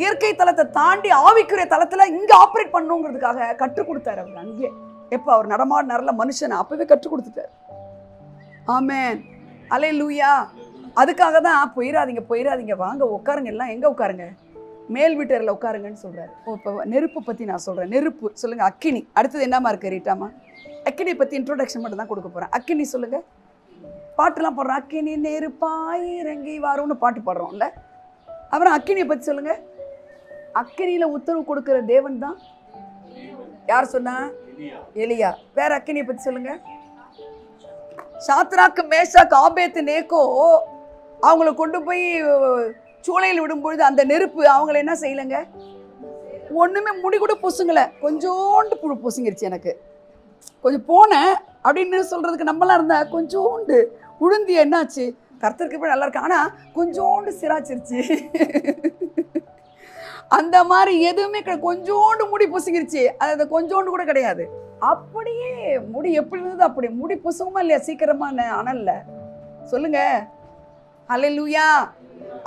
S1: இயற்கை தலத்தை தாண்டி ஆவிக்குரிய தலத்துல இங்க ஆப்ரேட் பண்ணுங்கிறதுக்காக கற்றுக் கொடுத்தாரு அவர். அங்கே எப்ப அவர் நடமாடினார்ல மனுஷனை அப்பவே கற்றுக் கொடுத்துட்டாரு. ஆமென், அல்லேலூயா. அதுக்காக தான் போயிடாதீங்க வாங்க உட்காருங்க, எல்லாம் எங்க உட்காருங்க, மேல் வீட்டரில் உட்காருங்கன்னு சொல்றாரு. இப்போ நெருப்பு பத்தி நான் சொல்றேன். நெருப்பு சொல்லுங்க. அக்கினி. அடுத்தது என்னமா இருக்கு ரீட்டாமா? அக்கினி பத்தி இன்ட்ரோடக்ஷன் மட்டும் தான் கொடுக்க போறேன். அக்கினி சொல்லுங்க. பாட்டுலாம் பாடுறோம். அக்கினி நெருப்பாய் இறங்கி வாரும்னு பாட்டு பாடுறோம்ல. அப்புறம் அக்கினியை பத்தி சொல்லுங்க. அக்கினியில உத்தரவு கொடுக்கிற தேவன் தான் யார் சொன்னா? எலியா. வேற அக்கினியை பத்தி சொல்லுங்க. சாத்ராக்கு மேஷாக்கு ஆபேத்து நேக்கோ அவங்கள கொண்டு போய் சூளையில் விடும்பொழுது அந்த நெருப்பு அவங்கள என்ன செய்யலைங்க? ஒண்ணுமே முடி கூட பொசுங்கல, கொஞ்சோண்டு புழு பொசுங்கிருச்சு. எனக்கு கொஞ்சம் போனேன் அப்படின்னு சொல்றதுக்கு நம்மளாம் இருந்தா கொஞ்சோண்டு உளுந்தி என்னாச்சு, கர்த்தருக்கு போய் நல்லா இருக்கு, ஆனா கொஞ்சோண்டு சிராச்சிருச்சு. அந்த மாதிரி எதுவுமே கொஞ்சோண்டு முடி பொசுங்கிருச்சு. அது கொஞ்சோண்டு கூட கிடையாது. அப்படியே முடி எப்படி இருந்தது அப்படி. முடி பொசுங்குமா இல்லையா சீக்கிரமா அனல்ல? சொல்லுங்க. அல்லேலூயா.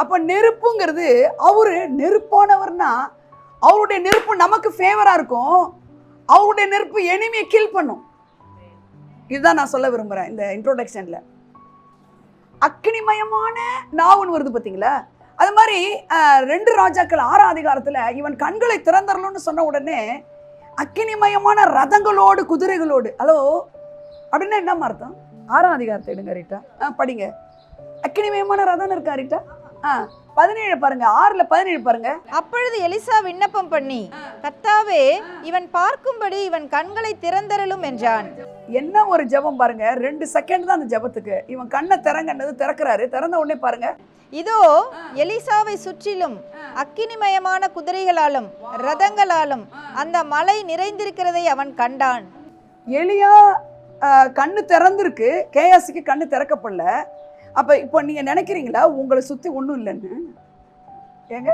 S1: அப்ப நெருப்புங்கிறது அவரு நெருப்பானவர்னா அவருடைய நெருப்பு நமக்கு ஃபேவரா இருக்கும். அவருடைய நெருப்பு எனிமியை கில் பண்ணும். இதுதான் நான் சொல்ல விரும்புறேன் இந்த இன்ட்ரோடக்ஷன்ல. அக்கினிமயமான நாவுன்னு வருது பார்த்தீங்களா? அது மாதிரி 2 ராஜாக்கள் 6ஆம் அதிகாரத்துல இவன் கண்களை திறந்தரலும்னு சொன்ன உடனே அக்கினிமயமான ரதங்களோடு குதிரைகளோடு. ஹலோ, அப்படின்னா என்ன அர்த்தம்? 6ஆம் அதிகாரத்தை எடுங்க ரீட்டா, படிங்க. அக்கினிமயமான ரதம் இருக்கா ரீட்டா? 17 பாருங்க. 6:17 பாருங்க.
S2: அப்பொழுது எலிசா விண்ணப்பம் பண்ணி, கர்த்தாவே, இவன் பார்க்கும்படி இவன் கண்களை திறந்தரலும் என்றான்.
S1: என்ன ஒரு ஜெபம் பாருங்க. 2 செகண்ட் தான் அந்த ஜெபத்துக்கு. இவன் கண்ணை திறங்கன்னது திறக்கிறாரு. திறந்த உடனே பாருங்க,
S2: இதோ எலிசாவை சுற்றிலும் அக்கினிமயமான குதிரைகளாலும் ரதங்களாலும் அந்த மலை நிறைந்திருக்கிறதை அவன் கண்டான்.
S1: எலியா கண்ணு திறந்திருக்கு, கேயாசிக்கு கண்ணு திறக்கப்படல. அப்ப இப்போ நீங்க நினைக்கிறீங்களா உங்களை சுத்தி ஒண்ணும் இல்லைன்னு? ஏங்க,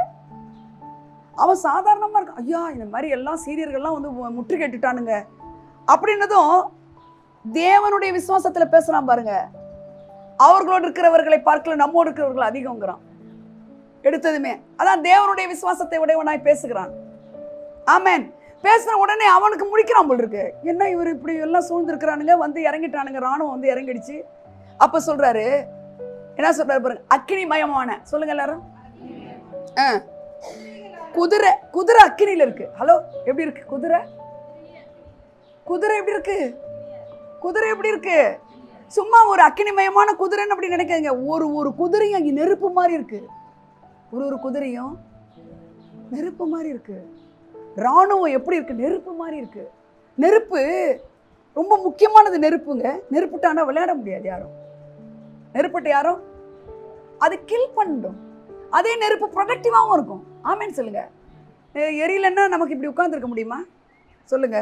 S1: அவன் சாதாரணமா இருக்கான். ஐயா, இந்த மாதிரி எல்லாம் சீரியர்கள்லாம் வந்து முற்று கேட்டுட்டானுங்க அப்படின்னதும் தேவனுடைய விசுவாசத்துல பேசுறான் பாருங்க. அவர்களோடு இருக்கிறவர்களை பார்க்கல நம்மோடு இருக்கிறவர்கள் அதிகங்கிறான். எடுத்ததுமே அதான் தேவனுடைய விசுவாசத்தை உடையவனாய் பேசுகிறான். ஆமென். பேசுன உடனே அவனுக்கு முடிக்கிறான் போல் இருக்கு. என்ன இவர் இப்படி எல்லாம் சூழ்ந்திருக்கிறானுங்க, வந்து இறங்கிட்டானுங்க, ராணுவம் வந்து இறங்கிடுச்சு. அப்ப சொல்றாரு, என்ன சொல்றாரு பாருங்க, அக்கினிமயமான. சொல்லுங்க எல்லாரும். குதிரை அக்கினியில இருக்கு. ஹலோ, எப்படி இருக்கு குதிரை? எப்படி இருக்கு குதிரை? எப்படி இருக்கு? சும்மா ஒரு அக்கினிமயமான குதிரைன்னு அப்படி நினைக்காதீங்க. ஒரு குதிரையும் அங்கே நெருப்பு மாதிரி இருக்கு. ஒரு குதிரையும் நெருப்பு மாதிரி இருக்கு. ராணுவம் எப்படி இருக்கு? நெருப்பு மாதிரி இருக்கு. நெருப்பு ரொம்ப முக்கியமானது. நெருப்புங்க. நெருப்புட்டானா விளையாட முடியாது யாரும். நெருப்புட்டு யாரும் அது கில் பண்ணிடும். அதே நெருப்பு ப்ரொடக்டிவாகவும் இருக்கும். ஆமேன்னு சொல்லுங்க. எரியலன்னா நமக்கு இப்படி உட்கார்ந்துருக்க முடியுமா? சொல்லுங்க.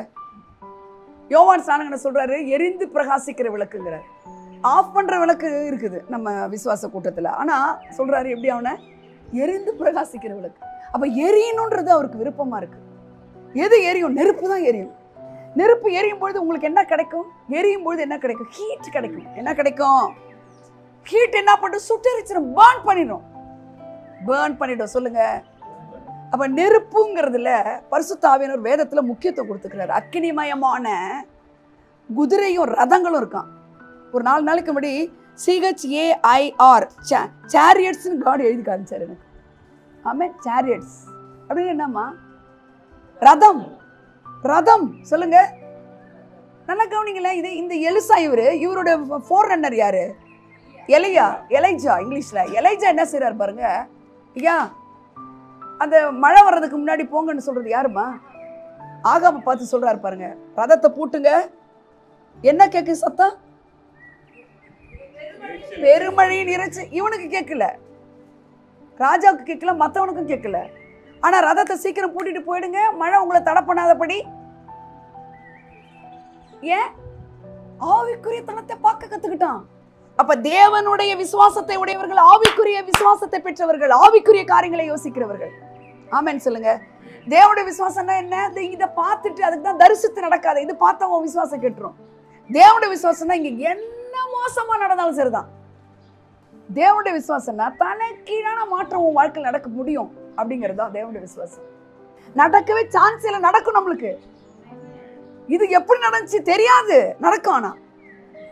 S1: யோவான் ஸ்நானகன் சொல்றாரு, எரிந்து பிரகாசிக்கிற விளக்குங்கிறார். ஆஃப் பண்ற விளக்கு இருக்குது நம்ம விசுவாச கூட்டத்துல. ஆனா சொல்றாரு எப்படி, அவனை எரிந்து பிரகாசிக்கிற விளக்கு. அப்ப எரியணுன்றது அவருக்கு விருப்பமா இருக்கு. எது எரியும்? நெருப்பு தான் எரியும். நெருப்பு எரியும் பொழுது உங்களுக்கு என்ன கிடைக்கும்? எரியும் பொழுது என்ன கிடைக்கும்? ஹீட் கிடைக்கும். என்ன கிடைக்கும்? ஹீட் என்ன பண்ணும்? சுட்டெரிச்சிடும், பேர்ன் பண்ணிடும். சொல்லுங்க. அப்ப நெருப்புங்கிறதுல பரிசுத்த ஆவியானவர் வேதத்துல முக்கியத்துவம் கொடுத்துக்கிறாரு. அக்கினிமயமான குதிரையும் ரதங்களும் இருக்கான். ஒரு 4 நாளைக்கு முன்னாடி CHAIR சாரியட்ஸ் காட் எழுதி காமிச்சாரு எனக்கு. ஆமே, சாரியட்ஸ் அப்படின்னு என்னம்மா? ரதம். சொல்லுங்க. நல்லா கவனிங்களேன். இது இந்த எலிசா இவருடைய ஃபோர் ரன்னர் யாரு? எலைஜா. இங்கிலீஷ்ல எலைஜா என்ன செய்யறாரு பாருங்க. ஐயா, அந்த மழை வர்றதுக்கு முன்னாடி போங்கன்னு சொல்றது யாருமா? ஆகாம பார்த்து சொல்றாரு பாருங்க, ரதத்தை பூட்டுங்க. என்ன கேக்கு சத்தம்? பெருமழையின் இறைச்சி. இவனுக்கு கேட்கல, ராஜாவுக்கு கேட்கல, மற்றவனுக்கும் கேட்கல. ஆனா ரதத்தை சீக்கிரம் பூட்டிட்டு போயிடுங்க, மழை உங்களை தடை பண்ணாதபடி. ஏன்? ஆவிக்குரிய தனத்தை பார்க்க கத்துக்கிட்டான். அப்ப தேவனுடைய விசுவாசத்தை உடையவர்கள், ஆவிக்குரிய விசுவாசத்தை பெற்றவர்கள், ஆவிக்குரிய காரியங்களை யோசிக்கிறவர்கள். ஆமென் சொல்லுங்க. தேவனுடைய விசுவாசம்னா என்ன? இதை பார்த்துட்டு அதுக்கு தான் தரிசித்து நடக்காது, இது பார்த்தா உன் விசுவாசம் கெட்டுரும். தேவனுடைய விசுவாசம்னா இங்க என்ன மோசமா நடந்தாலும் சரிதான். தேவனுடைய விசுவாசம்னா தனக்கீழான மாற்றம் உன் வாழ்க்கையில் நடக்க முடியும் அப்படிங்கிறது தான் தேவனுடைய விசுவாசம். நடக்கவே சான்ஸ் இல்லை, நடக்கும் நம்மளுக்கு. இது எப்படி நடந்துச்சு தெரியாது, நடக்கும். ஆனா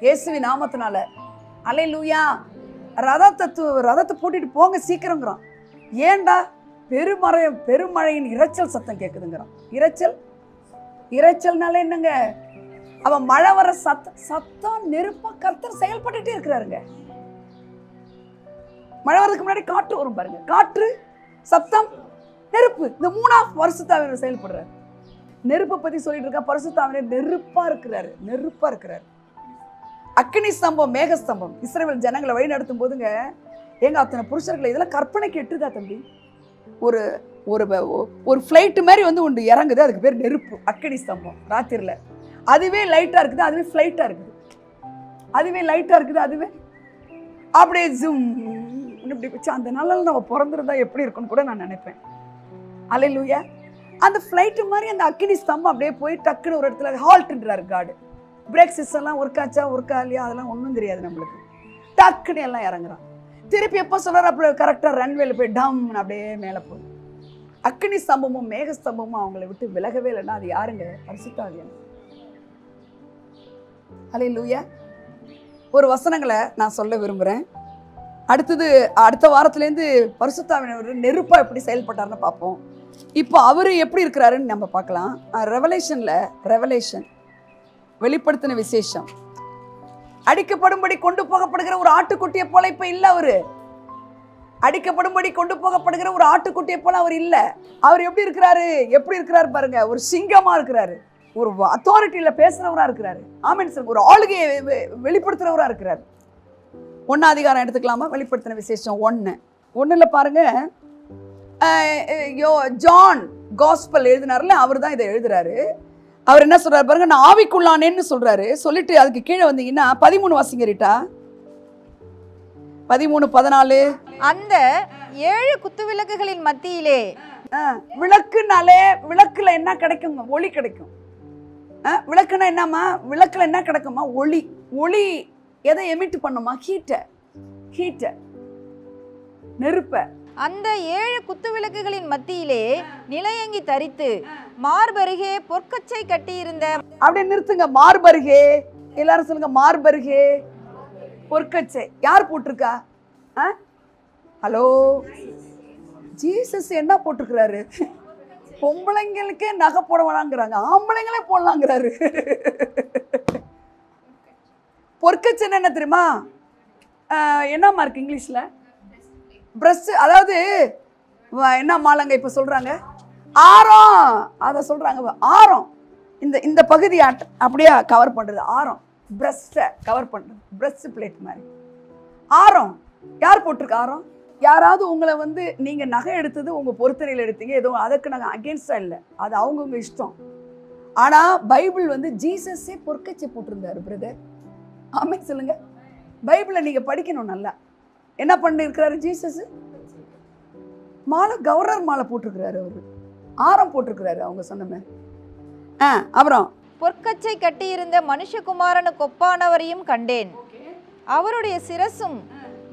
S1: இயேசுவின் நாமத்தினால அல்லேலூயா. ரதத்தை பூட்டிட்டு போங்க சீக்கிரங்கிறான். ஏண்டா? பெருமழையின் இரைச்சல் சத்தம் கேட்குதுங்கிறான். இரைச்சல்னால என்னங்க? அவன் மழை வர சத்தம் நெருப்பா கர்த்தர் செயல்பட்டுட்டே இருக்கிறாருங்க. மழை வரதுக்கு முன்னாடி காற்று வரும் பாருங்க, காற்று, சத்தம், நெருப்பு. இந்த 3 பரிசுத்தாவியர் செயல்படுறாரு. நெருப்பை பத்தி சொல்லிட்டு இருக்கா. பரிசுத்தாவியர் நெருப்பா இருக்கிறாரு. அக்கினி ஸ்தம்பம், மேக ஸ்தம்பம் இஸ்ரவேல் ஜனங்களை வழி நடத்தும் போதுங்க, எங்க அத்தனை புருஷர்களை இதெல்லாம் கற்பனைக்கு எட்டுதா தம்பி? ஒரு ஒரு ஃப்ளைட்டு மாதிரி வந்து ஒன்று இறங்குது, அதுக்கு பேர் நெருப்பு, அக்கினி ஸ்தம்பம். ராத்திரில அதுவே லைட்டா இருக்குது, அதுவே ஃப்ளைட்டா இருக்குது, அதுவே அப்படியே ஜூம் இப்படி வச்சு. அந்த நாளில் நம்ம பிறந்திருந்தா எப்படி இருக்குன்னு கூட நான் நினைப்பேன். அல்லேலூயா. அந்த ஃப்ளைட்டு மாதிரி அந்த அக்கினி ஸ்தம்பம் அப்படியே போய் டக்குன்னு ஒரு இடத்துல ஹால்ட்ன்றாரு காடு. பிரேக் சிஸ்டம்லாம் ஒர்க் ஆச்சா ஒர்க் ஆகலையா அதெல்லாம் ஒன்றும் தெரியாது நம்மளுக்கு. டக்குன்னு எல்லாம் இறங்குறான். திருப்பி எப்போ சொல்றாரு? அப்படி கரெக்டாக ரன்வேல போய் டம்னு அப்படியே மேலே போகுது. அக்கினி ஸ்தம்பமும் மேக ஸ்தம்பமும் அவங்கள விட்டு விலகவே இல்லைன்னா அது யாருங்க? பரிசுத்த ஆவியானவர். அல்லேலூயா. ஒரு வசனங்களை நான் சொல்ல விரும்புகிறேன். அடுத்த வாரத்துலேருந்து பரிசுத்த ஆவியானவர் நெருப்பா எப்படி செயல்பட்டார்னு பார்ப்போம். இப்போ அவரு எப்படி இருக்கிறாருன்னு நம்ம பார்க்கலாம். ரெவலேஷன் வெளிப்படுத்தின விசேஷம், அடிக்கப்படும்படி கொண்டு போகப்படுகிற ஒரு ஆட்டுக்குட்டியை போல இப்ப இல்ல. அவரு அடிக்கப்படும்படி கொண்டு போகப்படுகிற ஒரு ஆட்டுக்குட்டியை போல அவர் இல்ல. அவர் எப்படி இருக்கிறாரு பாருங்க. ஒரு சிங்கமா இருக்கிறாரு, ஒரு அத்தாரிட்டியில பேசுறவரா இருக்கிறாரு. ஆமென் சார். ஒரு ஆளுகையை வெளிப்படுத்துறவரா இருக்கிறாரு. 1 அதிகாரம் எடுத்துக்கலாமா? வெளிப்படுத்தின விசேஷம் 1:1 பாருங்க. ஜான் காஸ்பல் எழுதினார்ல, அவர் தான் இதை எழுதுறாரு. அவர் என்ன சொல்றாரு பாருங்க. நான் ஆவிக்குள்ளானேன்னு சொல்றாரு. சொல்லிட்டு அதுக்கு கீழே வந்தீங்கன்னா 13 வாசிங்க ரீட்டா. 13:14.
S2: அந்த 7 குத்து விளக்குகளின் மத்தியிலே.
S1: விளக்குனாலே விளக்குல என்ன கிடைக்குங்க? ஒளி கிடைக்கும். விளக்குனா என்னமா? விளக்குல என்ன கிடைக்குமா? ஒளி எதை எமிட் பண்ணுமா? ஹீட்ட, நெருப்ப.
S2: அந்த 7 குத்து விளக்குகளின் மத்தியிலே நிலையங்கி தரித்து மார்பருகே பொற்கச்சை கட்டியிருந்த.
S1: அப்படியே நிறுத்துங்க. மார்பருகே, எல்லாரும் சொல்லுங்க. மார்பருகே பொற்கச்சை யார் போட்டிருக்கா? ஹலோ, ஜீசஸ் என்ன போட்டிருக்கிறாரு? பொம்பளைங்களுக்கே நகை போட வேணாங்கிறாங்க, ஆம்பளைங்களே போடலாங்கிறாரு. பொற்கச்சைன்னு என்ன தெரியுமா? என்னம்மா இருக்கு இங்கிலீஷ்ல? பிரஸ்ட். அதாவது என்ன மாலங்க இப்ப சொல்றாங்க? ஆரம். அதை சொல்றாங்க ஆரம். இந்த பகுதி அப்படியே கவர் பண்றது ஆரம். பிரஸ்ட கவர் பண்றது, பிரஸ்ட் பிளேட் மாதிரி ஆரம். யார் போட்டிருக்க ஆரம்? யாராவது உங்களை வந்து நீங்க நகை எடுத்தது உங்க பொருத்தனையில் எடுத்தீங்க, ஏதோ அதுக்கு நாங்கள் அகேன்ஸ்டா இல்லை, அது அவங்கவுங்க இஷ்டம். ஆனா பைபிள் வந்து ஜீசஸே பொற்கச்சை போட்டிருந்தாரு பிரதர். ஆமென் சொல்லுங்க. பைபிளை நீங்க படிக்கணும் நல்லா. என்ன பண்ணிருக்கிறாரு ஜீசஸ்? மாலை, கவர்னர் மாலை போட்டிருக்கிறாரு, அவரு ஆரம் போட்டிருக்கிறாரு அவங்க சொன்ன மாதிரி. அப்புறம்
S2: பொற்கச்சை கட்டியிருந்த மனுஷகுமாரனுக்கு ஒப்பானவரையும் கண்டேன். அவருடைய சிரசும்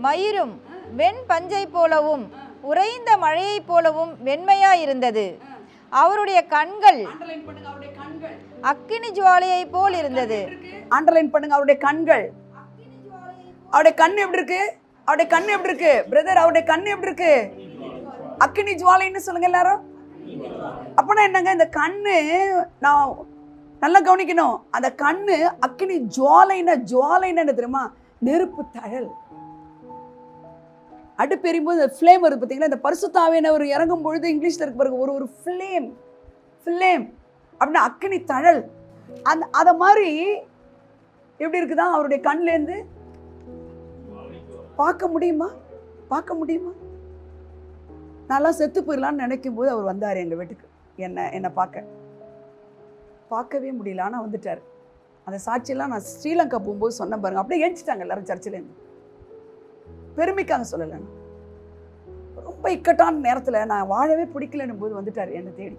S2: மயிரும் வெண் பஞ்சை போலவும் உறைந்த மழையை போலவும் வெண்மையாயிருந்தது. அவருடைய கண்கள் அக்கினி ஜுவாலையை போல் இருந்தது.
S1: அண்டர்லைன் பண்ணுங்க. அவருடைய கண்கள். அவருடைய கண் எப்படி இருக்கு? அவருடைய கண் எப்படி இருக்கு பிரதர்? அவருடைய கண் எப்படி இருக்கு? அக்கினி ஜுவாலைன்னு சொல்லுங்க எல்லாரும். அப்பனா என்னங்க இந்த கண்ணு? நான் நல்லா கவனிக்கணும். அந்த கண்ணு அக்கினி ஜுவாலைன்னு என்ன தெரியுமா? நெருப்பு தழல். அடுப்பு எரியும்போது ஃப்ளேம் வருது பார்த்தீங்களா? இந்த பரிசுத்த ஆவியானவர் இறங்கும் பொழுது இங்கிலீஷ்ல இருக்கு பாருங்க, ஒரு ஃப்ளேம் அப்படின்னா அக்கினி தழல். அத மாதிரி எப்படி இருக்குதான் அவருடைய கண்லேருந்து பார்க்க முடியுமா? நல்லா செத்து போயிடலான்னு நினைக்கும் போது அவர் வந்தார் எங்கள் வீட்டுக்கு. என்னை பார்க்கவே முடியல, ஆனால் வந்துட்டார். அந்த சாட்சியெல்லாம் நான் ஸ்ரீலங்கா போகும்போது சொன்ன பாருங்க. அப்படியே ஏஞ்சிட்டாங்க எல்லாரும் சர்ச்சிலேருந்து. பெருமைக்காக சொல்லலை, ரொம்ப ரொம்ப இக்கட்டான நேரத்தில் நான் வாழவே பிடிக்கலன்னும் போது வந்துட்டார் என்னை தேடி.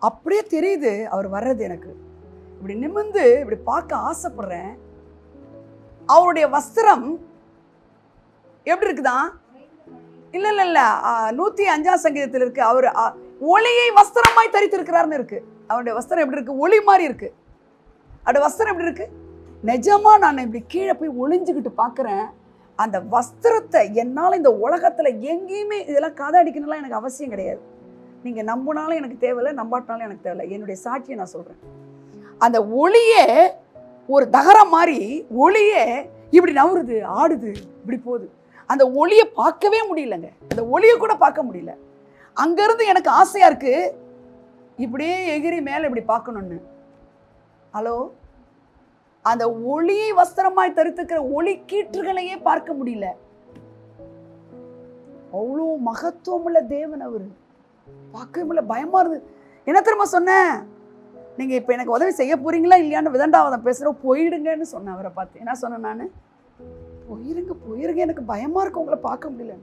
S1: அப்படியே தெரியுது அவர் வர்றது. எனக்கு இப்படி நிமிர்ந்து இப்படி பார்க்க ஆசைப்படுறேன். அவருடைய வஸ்திரம் எப்படி இருக்குதான்? இல்ல இல்ல இல்ல 105ஆம் சங்கீதத்தில் இருக்கு, அவர் ஒளியை வஸ்திரமாய் தரித்திருக்கிறார்னு இருக்கு. அவருடைய வஸ்திரம் எப்படி இருக்கு? ஒளி மாதிரி இருக்கு. அவருடைய வஸ்திரம் எப்படி இருக்கு? நிஜமா நான் இப்படி கீழே போய் ஒளிஞ்சுக்கிட்டு பார்க்குறேன். அந்த வஸ்திரத்தை என்னால் இந்த உலகத்தில் எங்கேயுமே இதெல்லாம் கதை அடிக்கணும்லாம் எனக்கு அவசியம் கிடையாது. நீங்கள் நம்பினாலும் எனக்கு தேவையில்லை, நம்பாட்டினாலும் எனக்கு தேவையில்லை. என்னுடைய சாட்சியை நான் சொல்கிறேன். அந்த ஒளியே ஒரு தகரம் மாதிரி ஒளியே இப்படி நவருது, ஆடுது, இப்படி போகுது. அந்த ஒளியை பார்க்கவே முடியலங்க. அந்த ஒளியை கூட பார்க்க முடியல. அங்கேருந்து எனக்கு ஆசையாக இருக்கு இப்படியே எகிரி மேலே இப்படி பார்க்கணுன்னு. ஹலோ, அந்த ஒளியை வஸ்திரமாய் தரித்திருக்கிற ஒளி கீற்றுகளையே பார்க்க முடியல. அவ்வளோ மகத்துவமுள்ள தேவன் அவரு. பார்க்கவே முடியல, பயமா இருந்து. என்ன தெரியுமா சொன்னேன்? நீங்க இப்ப எனக்கு உதவி செய்ய போறீங்களா இல்லையான்னு விதண்டாவதம் பேசுறோம், போயிடுங்கன்னு சொன்னேன் அவரை பார்த்து. என்ன சொன்னேன் நான்? போயிருங்க போயிருங்க, எனக்கு பயமா இருக்கு உங்களை பார்க்க முடியல.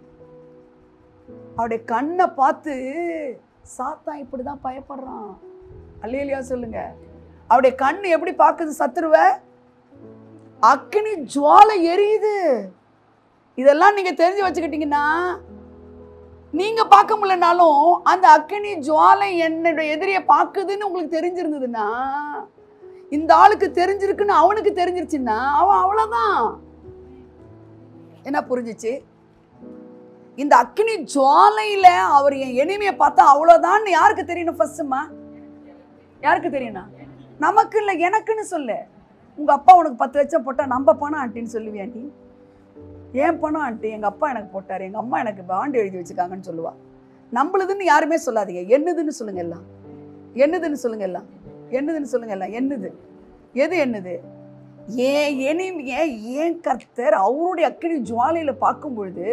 S1: அவருடைய கண்ணை பார்த்து சாத்தான் இப்படிதான் பயப்படுறான். அல்லேலூயா சொல்லுங்க. அவருடைய கண்ணு எப்படி பார்க்குது சத்துருவ? அக்கினி ஜுவாலை எரியுது. இதெல்லாம் நீங்க தெரிஞ்சு வச்சுக்கிட்டீங்கன்னா, நீங்க பார்க்க முடியலனாலும் அந்த அக்கினி ஜுவாலை என்னுடைய எதிரியை பார்க்குதுன்னு உங்களுக்கு தெரிஞ்சிருந்ததுன்னா, இந்த ஆளுக்கு தெரிஞ்சிருக்குன்னு அவனுக்கு தெரிஞ்சிருச்சுன்னா அவன் அவ்வளவுதான். என்ன புரிஞ்சிச்சு? இந்த அக்கினி ஜுவாலையில அவர் என் எனிமையை பார்த்தா அவ்வளவுதான் யாருக்கு தெரியணும்? ஃபர்ஸ்ட்மா யாருக்கு தெரியணும்? நமக்கு இல்லை, எனக்குன்னு சொல்லு. உங்க அப்பா உனக்கு 10 லட்சம் போட்டா நம்ம பணம் ஆண்டின்னு சொல்லுவியா நீ? ஏன் பணம் ஆண்டி? எங்க அப்பா எனக்கு போட்டாரு, எங்க அம்மா எனக்கு பாண்டு எழுதி வச்சுக்காங்கன்னு சொல்லுவா. நம்மளுதுன்னு யாருமே சொல்லாதீங்க. என்னதுன்னு சொல்லுங்க எல்லாம். என்னதுன்னு சொல்லுங்க எல்லாம். என்னதுன்னு சொல்லுங்க எல்லாம். என்னது? எது என்னது? ஏன் எனிமைய ஏன் கர்த்தர் அவருடைய அக்கினி ஜுவாலையில பார்க்கும் பொழுது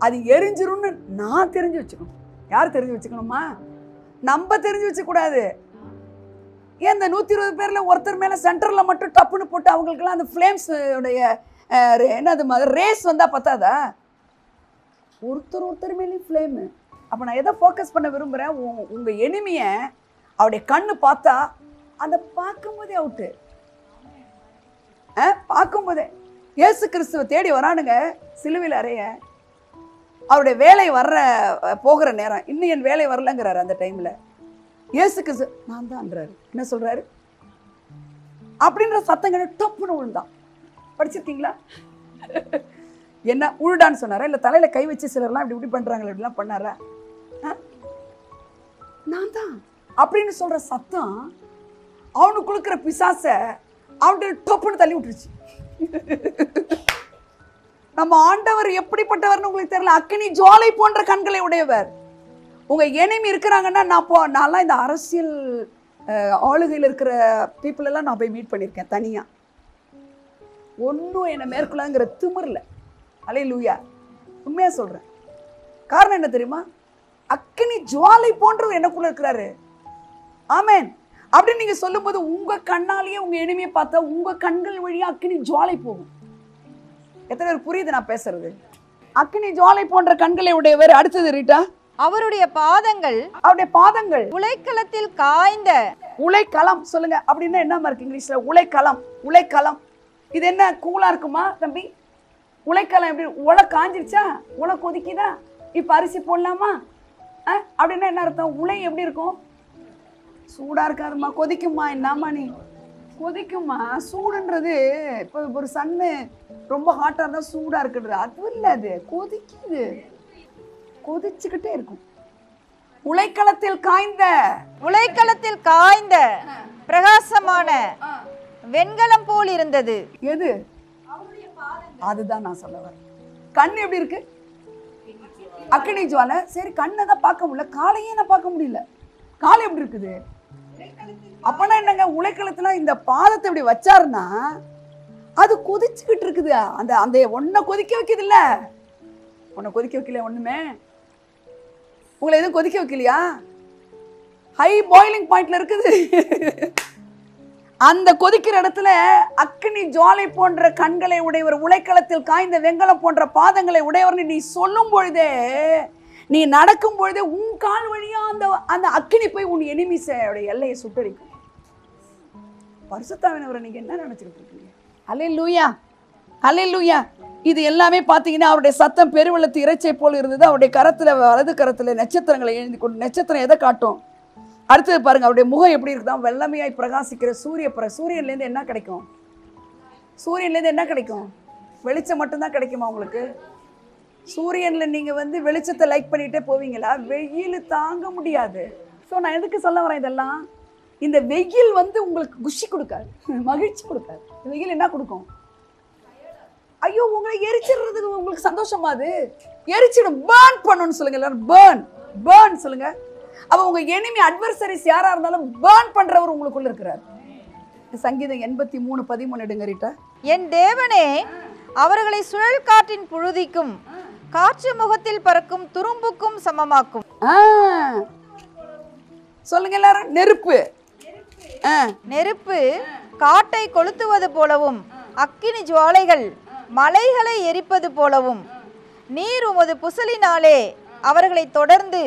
S1: அது எரிஞ்சிரும்னு நான் தெரிஞ்சு வச்சுக்கணும். யார் தெரிஞ்சு வச்சுக்கணுமா? நம்ம தெரிஞ்சு வச்சுக்க கூடாது. ஏன் இந்த 120 பேர்ல ஒருத்தர் மேல சென்டர்ல மட்டும் டப்புன்னு போட்டு அவங்களுக்குலாம் அந்த ஃப்ளேம்ஸ் உடைய என்னது ரேஸ் வந்தா பத்தாதா? ஒருத்தர் மேலேயும் ஃப்ளேம். அப்ப நான் எதை ஃபோக்கஸ் பண்ண விரும்புறேன்? உங்க எனிமிய அவருடைய கண்ணு பார்த்தா அந்த பார்க்கும்போதே அவுட்டு. பார்க்கும்போதே இயேசு கிறிஸ்துவை தேடி வரானுங்க சிலுவையில் அறைய. அவருடைய வேலை போகிற நேரம், இன்னும் என் வேலை வரலங்கிறாரு. அந்த டைம்ல இயேசு கிறிஸ்து நான் தான்ன்றாரு. என்ன சொல்றாரு? அப்படின்ற சத்தங்களை டப்புன்னு விழுந்தான். படிச்சிருக்கீங்களா? என்ன உழுடான்னு சொன்னாரா? இல்லை தலையில கை வச்சு சிலர்லாம் இப்படி இப்படி பண்றாங்களே, இப்படிலாம் பண்ணாரா? நான் தான் அப்படின்னு சொல்ற சத்தம் அவனுக்கு கொடுக்குற பிசாச அவன் டப்புன்னு தள்ளி விட்டுருச்சு. நம்ம ஆண்டவர் எப்படிப்பட்டவர்னு உங்களுக்கு தெரியல. அக்கினி ஜுவாலை போன்ற கண்களை உடையவர். உங்க எனிமி இருக்கிறாங்கன்னா, நான்லாம் இந்த அரசியல் ஆளுகையில் இருக்கிற பீப்புள் எல்லாம் நான் போய் மீட் பண்ணியிருக்கேன் தனியா. ஒன்றும் என்னை மேற்கொள்ளாங்கிற திமிர்ல. அல்லேலூயா, உண்மையா சொல்றேன். காரணம் என்ன தெரியுமா? அக்கினி ஜுவாலை போன்றவர் எனக்குள்ள இருக்கிறாரு. ஆமேன். அப்படின்னு நீங்க சொல்லும் போது உங்க கண்ணாலேயே உங்க எனிமையை பார்த்தா உங்க கண்கள் வழியா அக்கினி ஜுவாலை போகும். எத்தனை பேர் புரியுது நான் பேசுறது? அக்கினி ஜுவாலை போன்ற கண்களை உடையவர். அடுத்தது ரீட்டா,
S2: அவருடைய பாதங்கள் உலைக்களத்தில் காய்ந்த.
S1: உலைக்களம் சொல்லுங்க. அப்படின்னா என்ன இருக்கு இங்கிலீஷ்ல? உலைக்களம். உலைக்களம் இது என்ன கூலா இருக்குமா தம்பி? உலைக்களம் எப்படி? உலை காஞ்சிருச்சா? உலை கொதிக்குதா? இப்ப அரிசி போடலாமா? அப்படின்னா என்ன அர்த்தம்? உலை எப்படி இருக்கும்? சூடா இருக்காருமா, கொதிக்குமா? என்னம்மா நீ? கொதிக்குமா? சூடுன்றது இப்போ ஒரு சன்னு ரொம்ப ஹாட்டா இருந்தா சூடா இருக்குறது அது இல்லை, அது கொதிக்குது, கொதிச்சுக்கிட்டே இருக்கும். உலைக்களத்தில் காய்ந்த
S2: பிரகாசமான வெண்கலம் போல் இருந்தது.
S1: எது? அதுதான் நான் சொல்ல வரேன். கண் எப்படி இருக்கு? அக்கினி ஜுவாலை. சரி, கண்ணை தான் பார்க்க முடியல, காலையே நான் பார்க்க முடியல. காலை எப்படி இருக்குது? அப்பனா என்னங்க? உலைக்களத்துல இந்த பாதத்தை இப்படி வச்சாருன்னா அது கொதிச்சுக்கிட்டு இருக்குது. அந்த ஒன்ன கொதிக்க வைக்குது இல்ல? உன்னை கொதிக்க வைக்கல ஒண்ணுமே. உங்களை எதுவும் கொதிக்க வைக்கலையா? ஹை பாயிலிங் பாயிண்ட்ல இருக்குது. அந்த கொதிக்கிற இடத்துல அக்கினி ஜுவாலை போன்ற கண்களை உடையவர், உலைக்களத்தில் காய்ந்த வெங்கலம் போன்ற பாதங்களை உடையவர்னு நீ சொல்லும் பொழுதே, நீ நடக்கும் பொழுதே உன் கால் வழியா அந்த அக்கினி போய் உன் எனிமிஸோட எல்லையை சுட்டரிக்கும். பரிசுத்தாவினவரை நீங்க என்ன நினைச்சிட்டு இருக்கீங்க? அல்லேலூயா, அல்லேலூயா. இது எல்லாமே பார்த்தீங்கன்னா அவருடைய சத்தம் பெருவெள்ளத்து இறைச்சை போல் இருந்தது. அவருடைய கரத்துல, வலது கரத்துல நட்சத்திரங்களை எழுதி கொண்டு, நட்சத்திரம் எதை காட்டும்? அடுத்தது பாருங்க, அவருடைய முகம் எப்படி இருக்குதா? வெள்ளமையாய் பிரகாசிக்கிற சூரியன்லேருந்து என்ன கிடைக்கும்? சூரியன்லேருந்து என்ன கிடைக்கும்? வெளிச்சம் மட்டும்தான் கிடைக்குமா உங்களுக்கு? சூரியன்ல நீங்க வெளிச்சத்தை லைக் பண்ணிட்டே போவீங்களா? வெயில் தாங்க முடியாது. ஸோ நான் எதுக்கு சொல்ல வரேன் இதெல்லாம்? இந்த வெயில் உங்களுக்கு குஷி கொடுக்காது, மகிழ்ச்சி கொடுக்காது. வெயில் என்ன கொடுக்கும்? ஐயோ, உங்களை எரிச்சிடுறதுக்கு உங்களுக்கு சந்தோஷமா? அது எரிச்சிடும். பேர்ன் பண்ணணும்னு சொல்லுங்க எல்லாரும். பேர்ன் சொல்லுங்க. அப்ப உங்க எனிமி அட்வர்சரிஸ் யாரா இருந்தாலும் பேர்ன் பண்றவர் உங்களுக்குள்ள இருக்கிறார். சங்கீதம் 83:13 எடுங்க ரீட்டா.
S2: என் தேவனே, அவர்களை சுழல் காற்றின் புழுதிக்கும் காற்று முகத்தில் பறக்கும் துரும்புக்கும் சமமாக்கும்.
S1: சொல்லுங்க எல்லாரும். நெருப்பு
S2: நெருப்பு காட்டை கொளுத்துவது போலவும், அக்கினி ஜுவாலைகள் மலைகளை எரிப்பது போலவும், நீர் உமது புசலினாலே அவர்களை தொடர்ந்து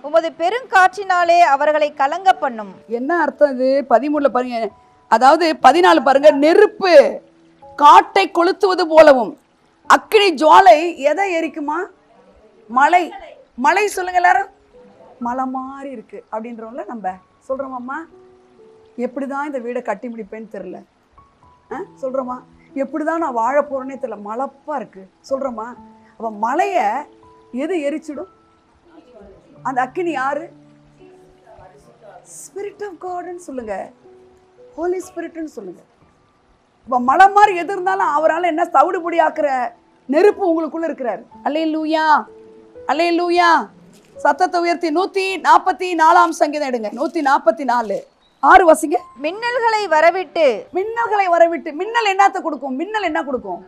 S2: உமது பெருங்காற்றினாலே அவர்களை கலங்க பண்ணும்.
S1: என்ன அர்த்தம் இது? 13 பாருங்க, அதாவது 14 பாருங்க. நெருப்பு காட்டை கொளுத்துவது போலவும், அக்கினி ஜுவாலை எதை எரிக்குமா? மலை. மலை சொல்லுங்க எல்லாரும். மலை மாதிரி இருக்கு அப்படின்றவங்கள நம்ம சொல்றோமாம்மா. எப்படிதான் இந்த வீடை கட்டி முடிப்பேன்னு தெரியல, சொல்றோமா? எப்படிதான் நான் வாழ போறேன்னே தெரியல, மலைப்பா இருக்கு சொல்றோமா? அப்ப மலைய எது எரிச்சிடும்? அந்த அக்கினி யாரு? ஸ்பிரிட் ஆஃப் காட்னு சொல்லுங்க, ஹோலி ஸ்பிரிட்னு சொல்லுங்க. இப்போ மலை மாதிரி எது இருந்தாலும் அவரால் என்ன தவிடுபடி ஆக்குற நெருப்பு உங்களுக்குள்ள இருக்கிறார். அல்லேலூயா, அல்லேலூயா. சத்தத்தை உயர்த்தி 144 சங்கீதம் எடுங்க. 144 6 வாசிங்க.
S2: மின்னல்களை வரவிட்டு.
S1: மின்னல்களை வரவிட்டு. மின்னல் என்னத்தை கொடுக்கும்? மின்னல் என்ன கொடுக்கும்?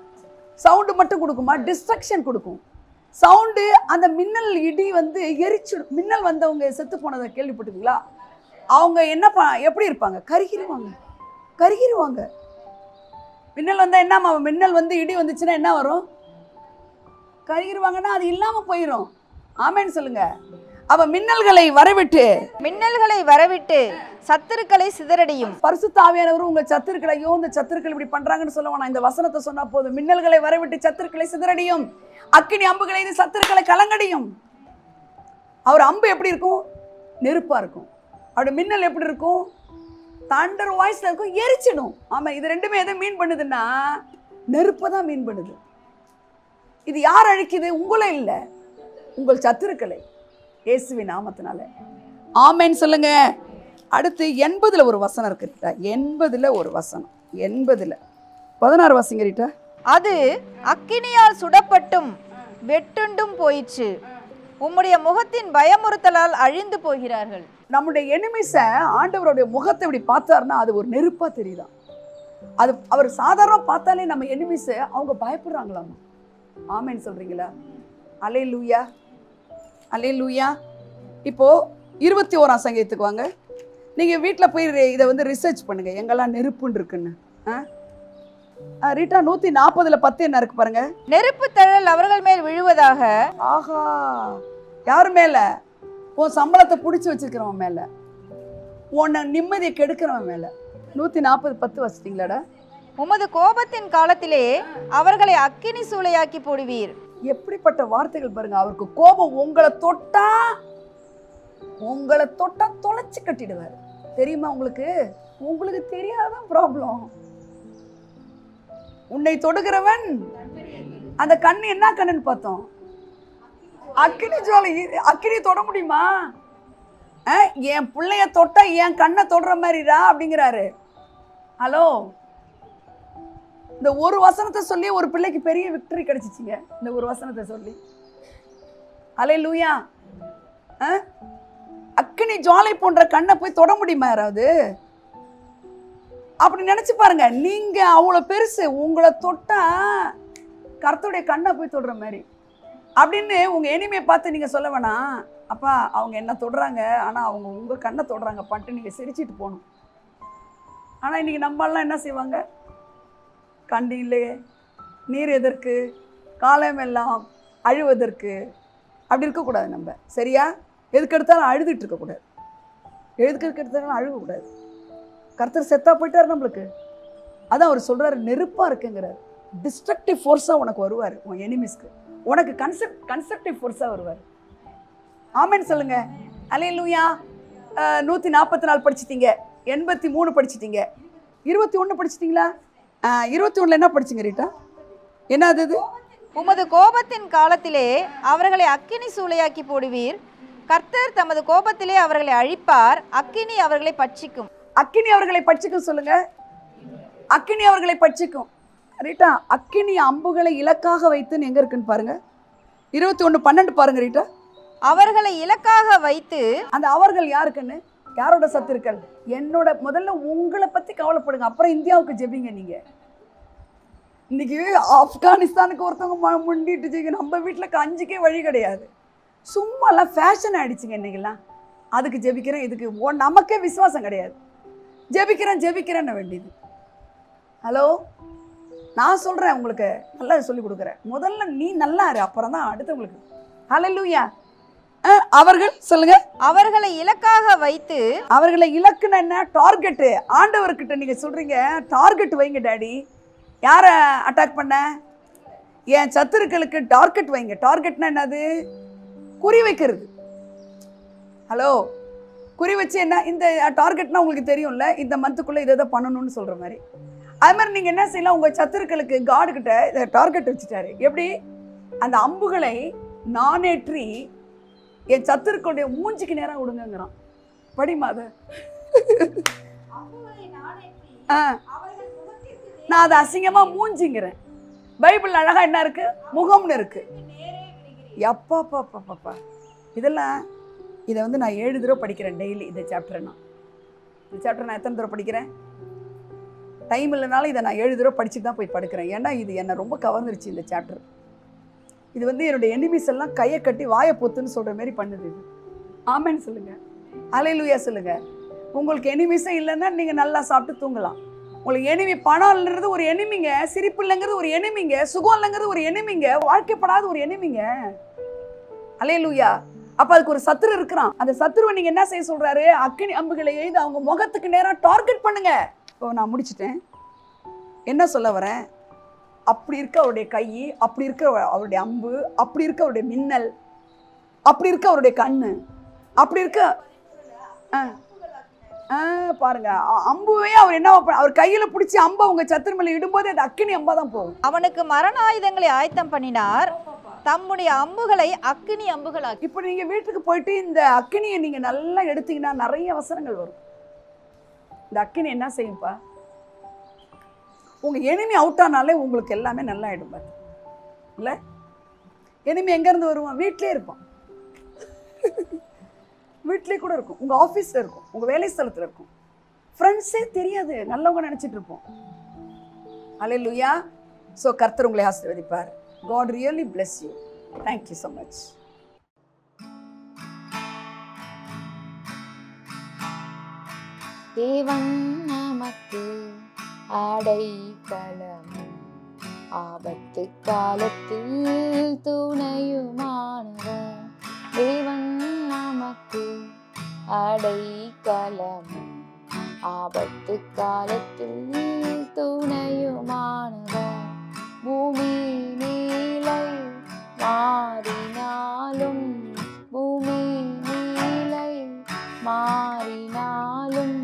S1: சவுண்டு மட்டும் கொடுக்குமா? டிஸ்ட்ரக்ஷன் கொடுக்கும். சவுண்டு. அந்த மின்னல் இடி எரிச்சிடும். மின்னல் வந்தவங்க செத்து போனதை கேள்விப்பட்டுங்களா? அவங்க எப்படி இருப்பாங்க? கருகிருவாங்க, கருகிருவாங்க. மின்னல் வந்தா என்ன? மின்னல் இடி வந்துச்சுன்னா என்ன வரும்? கருகிருவாங்கன்னா அது இல்லாம போயிடும். ஆமேன்னு சொல்லுங்க. அவ மின்னல்களை வரவிட்டு. மின்னல்களை வரவிட்டு
S2: சத்துருக்களை சிதறடியும்.
S1: பரிசுத்த ஆவியானவர் உங்க சத்துருக்களையோ, இந்த சத்துருக்கள் இப்படி பண்றாங்கன்னு சொல்லுவானா? இந்த வசனத்தை சொன்னா போதும். மின்னல்களை வரவிட்டு சத்துருக்களை சிதறடியும், அக்கினி அம்புகளை இது சத்துருக்களை கலங்கடியும். அவர் அம்பு எப்படி இருக்கும்? நெருப்பா இருக்கும். அவருடைய மின்னல் எப்படி இருக்கும்? தண்டர் வாய்ஸ்ல இருக்கும், எரிச்சிடும். ஆமா, இது ரெண்டுமே எதை மீன் பண்ணுதுன்னா நெருப்பை தான் மீன் பண்ணுது. இது யார் அழிக்குது? உங்களே இல்லை, உங்கள் சத்துருக்களை. இயேசுவின் நாமத்தினால ஆமென் சொல்லுங்க. அடுத்து 80 ஒரு வசனம் இருக்கு. 80 ஒரு வசனம். 80 16 வாசிங்க ரீட்டா.
S2: அது அக்கினியால் சுடப்பட்டும் வெட்டுண்டும் போயிற்று, உம்முடைய முகத்தின் பயமுறுத்தலால் அழிந்து போகிறார்கள்.
S1: நம்முடைய எனிமிஸை ஆண்டவருடைய முகத்தை இப்படி பார்த்தாருன்னா அது ஒரு நெருப்பா தெரியுதா? அது அவர் சாதாரண பார்த்தாலே நம்ம எனிமிஸை அவங்க பயப்படுறாங்களாமா. ஆமென் சொல்றீங்களா? அல்லேலூயா, அல்லேலூயா. இப்போ 21 சங்கீதத்துக்கு வாங்க. நீங்க வீட்டில் போய் இதை ரிசர்ச் பண்ணுங்க, எங்கெல்லாம் நெருப்புன்னு இருக்குன்னு. ரீட்டா 140:10 என்ன இருக்கு பாருங்க.
S2: நெருப்பு தழல் அவர்கள் மேல் விழுவதாக.
S1: ஆஹா, யார் மேல? உன் சம்பளத்தை பிடிச்சி வச்சிருக்கிறவன் மேல, உன்னை நிம்மதியை கெடுக்கிறவன் மேல. 140:10 வச்சிட்டீங்களாடா.
S2: உமது கோபத்தின் காலத்திலே அவர்களை அக்கினி சூளையாக்கி போடுவீர்.
S1: எப்படிப்பட்ட வார்த்தைகள் பாருங்க. அவருக்கு கோபம் உங்களை தொட்டா தொலைச்சு கட்டிடுவார். தெரியுமா உங்களுக்கு? உங்களுக்கு தெரியாதான் ப்ராப்ளம். உன்னை தொடுகிறவன் அந்த கண்ணு என்ன கண்ணுன்னு பார்த்தோம்? அக்கினி ஜுவாலை. அக்கினி தொட முடியுமா? என் பிள்ளைய தொட்டா என் கண்ணை தொடுற மாதிரிடா அப்படிங்கிறாரு. ஹலோ, இந்த ஒரு வசனத்தை சொல்லி ஒரு பிள்ளைக்கு பெரிய விக்டரி கிடைச்சிச்சிங்க. இந்த ஒரு வசனத்தை சொல்லி. அல்லேலூயா. அக்கினி ஜுவாலை போன்ற கண்ணை போய் தொட முடியுமா யாராவது? அப்படி நினைச்சு பாருங்க. நீங்க அவ்வளவு பெருசு, உங்களை தொட்டா கர்த்தருடைய கண்ணை போய் தொடுற மாதிரி அப்படின்னு உங்க எனிமையை பார்த்து நீங்க சொல்ல வேணாம், அப்பா அவங்க என்ன தொடுறாங்க, ஆனா அவங்க உங்க கண்ணை தொடுறாங்க பண்ணிட்டு நீங்க சிரிச்சிட்டு போகணும். ஆனால் இன்னைக்கு நம்மளாம் என்ன செய்வாங்க? கண்டிலே நீர் எதற்கு, காலம் எல்லாம் அழுவதற்கு, அப்படி இருக்கக்கூடாது. நம்ம சரியா எதுக்கு எடுத்தாலும் அழுதுட்டு இருக்கக்கூடாது. எதுக்கு எடுத்தாலும் அழுகக்கூடாது. கர்த்தர் செத்தா போயிட்டார் நம்மளுக்கு. அதான் அவர் சொல்கிறார், நெருப்பாக இருக்குங்கிறார். டிஸ்ட்ரக்டிவ் ஃபோர்ஸாக உனக்கு வருவார். உன் எனிமிஸ்க்கு உனக்கு கன்ஸ்ட்ரக்டிவ் ஃபோர்ஸாக வருவார். ஆமென் சொல்லுங்க. அல்லேலூயா. 144 படிச்சிட்டீங்க, 83 படிச்சிட்டீங்க, 21 படிச்சிட்டிங்களா? 21 என்ன படிச்சிங்க ரீட்டா? என்ன அது?
S2: உமது கோபத்தின் காலத்திலே அவர்களை அக்கினி சூளையாக்கி போடுவீர். கர்த்தர் தமது கோபத்திலே அவர்களை அழிப்பார். அக்கினி அவர்களை பட்சிக்கும்.
S1: அக்கினி அவர்களை பட்சிக்கும் சொல்லுங்க. அக்கினி அவர்களை பட்சிக்கும். ரீட்டா, அக்கினி அம்புகளை இலக்காக வைத்துன்னு எங்க இருக்குன்னு பாருங்க. 21:12 பாருங்க ரீட்டா.
S2: அவர்களை இலக்காக வைத்து,
S1: அந்த அவர்கள் யாருக்குன்னு, யாரோட சத்துருக்கள்? என்னோட. முதல்ல உங்களை பத்தி கவலைப்படுங்க, அப்புறம் இந்தியாவுக்கு ஜெபிங்க. நீங்க இன்னைக்கு ஆப்கானிஸ்தானுக்கு ஒருத்தவங்க முண்டிட்டு நம்ம வீட்டில் கஞ்சிக்கே வழி கிடையாது. சும்மாலாம் ஃபேஷன் ஆயிடுச்சுங்க இன்னைக்கெல்லாம். அதுக்கு ஜெபிக்கிறேன், இதுக்கு நமக்கே விசுவாசம் கிடையாது. ஜெபிக்கிறேன்னு வேண்டியது. ஹலோ, நான் சொல்கிறேன் உங்களுக்கு, நல்லா சொல்லி கொடுக்குறேன். முதல்ல நீ நல்லா இரு, அப்புறம் தான் அடுத்தவங்களுக்கு. ஹல்லேலூயா. அவர்கள் சொல்லுங்க.
S2: அவர்களை இலக்காக வைத்து.
S1: அவர்களை இலக்குன்னு என்ன? டார்கெட்டு. ஆண்டவர்கிட்ட நீங்கள் சொல்கிறீங்க, டார்கெட் வைங்க டாடி. யாரை அட்டாக் பண்ண? என் சத்துருக்களுக்கு டார்கெட் வைங்க. டார்கெட்னா என்னது? குறி வைக்கிறது. ஹலோ, குறி வச்சு என்ன? இந்த டார்கெட்னா உங்களுக்கு தெரியும்ல, இந்த மந்த்துக்குள்ளே இதை பண்ணணும்னு சொல்கிற மாதிரி. அது மாதிரி நீங்கள் என்ன செய்யலாம்? உங்கள் சத்துருக்களுக்கு காடுகிட்ட இதை டார்கெட் வச்சுட்டாரு. எப்படி? அந்த அம்புகளை நானேற்றி என் சத்துருக்களுடைய மூஞ்சிக்கு நேரம் விடுங்கிறான். படிமா அதை. நான் அதை அசிங்கமாக மூஞ்சிங்கிறேன். பைபிள் அழகா என்ன இருக்கு? முகம்னு இருக்கு. எப்பாப்பாப்பாப்பா, இதெல்லாம் இதை நான் 7 தடவை படிக்கிறேன் டெய்லி. இந்த சாப்டர் நான் எத்தனை தடவை படிக்கிறேன்? டைம் இல்லைனாலும் இதை நான் 7 தடவை படிச்சுட்டு தான் போய் படுக்கிறேன். ஏன்னா இது என்னை ரொம்ப கவர்ந்துருச்சு இந்த சாப்டர். இது என்னுடைய எனிமிஸ் எல்லாம் கையை கட்டி வாயை பொத்துன்னு சொல்கிற மாதிரி பண்ணுது இது. ஆமென் சொல்லுங்க. அல்லேலூயா சொல்லுங்க. உங்களுக்கு எனிமிஸே இல்லைன்னா நீங்கள் நல்லா சாப்பிட்டு தூங்கலாம். உங்களுக்கு எனிமி, பணம் இல்லைன்றது ஒரு எனிமிங்க, சிரிப்பு இல்லைங்கிறது ஒரு எனிமிங்க, சுகம் இல்லைங்கிறது ஒரு எனிமிங்க, வாழ்க்கைப்படாத ஒரு எனிமிங்க. அல்லேலூயா. அப்போ அதுக்கு ஒரு சத்துரு இருக்கிறான். அந்த சத்துருவை நீங்கள் என்ன செய்ய சொல்கிறாரு? அக்கினி அம்புகளை எய்து அவங்க முகத்துக்கு நேராக டார்கெட் பண்ணுங்க. இப்போ நான் முடிச்சிட்டேன். என்ன சொல்ல வரேன்? அப்படி இருக்க அவருடைய கை, அப்படி இருக்க அவருடைய அம்பு, அப்படி இருக்க அவருடைய மின்னல், அப்படி இருக்க அவருடைய கண்ணு, அப்படி இருக்க பாருங்க, அம்புவே அவர் என்ன, அவர் கையில பிடிச்சி அம்பை உங்க சத்துரு மேல இடும்போது அது அக்கினி அம்பா தான் போகும்.
S2: அவனுக்கு மரண ஆயுதங்களை ஆயத்தம் பண்ணினார், தம்முடைய அம்புகளை அக்கினி அம்புகளாக்கி.
S1: இப்போ நீங்க வீட்டுக்கு போயிட்டு இந்த அக்கினியை நீங்க நல்லா எடுத்தீங்கன்னா நிறைய வசனங்கள் வரும். இந்த அக்கினி என்ன செய்யும்பா? உங்க எனிமி அவுட் ஆனாலே உங்களுக்கு எல்லாமே நல்லா ஆயிடும். இல்ல, எனிமி எங்க இருந்து வருவான்? வீட்டிலே இருப்பான். வீட்டிலே கூட இருக்கும், உங்க ஆஃபீஸ்ல இருக்கும், உங்க வேலை ஸ்தலத்தில் இருக்கும். ஃப்ரெண்ட்ஸே தெரியாது, நல்லவங்க நினைச்சிட்டு இருப்போம். அல்லேலூயா. ஸோ கர்த்தர் உங்களை ஆசீர்வதிப்பார். God really bless you. Thank you so much.
S3: தேவன் நமக்கு அடைக்கலம், ஆபத்து காலத்தில் துணையுமானவர். தேவன் நமக்கு அடைக்கலம், ஆபத்து காலத்தில் துணையுமானவர். பூமி நீலை மாறினாலும், பூமி நீலை மாறினாலும்,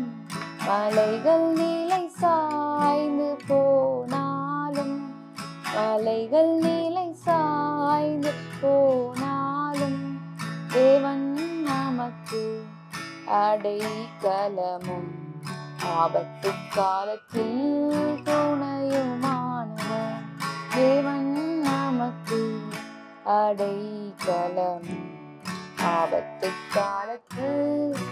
S3: மலைகள் நிலை சாய்ந்து போனாலும், மலைகள் நிலை சாய்ந்து போனாலும், தேவன் நமக்கு அடைக்கலமும், ஆபத்து காலத்தில் துணையுமானவர். தேவன் நமக்கு அடைக்கலம், ஆபத்து காலத்தில்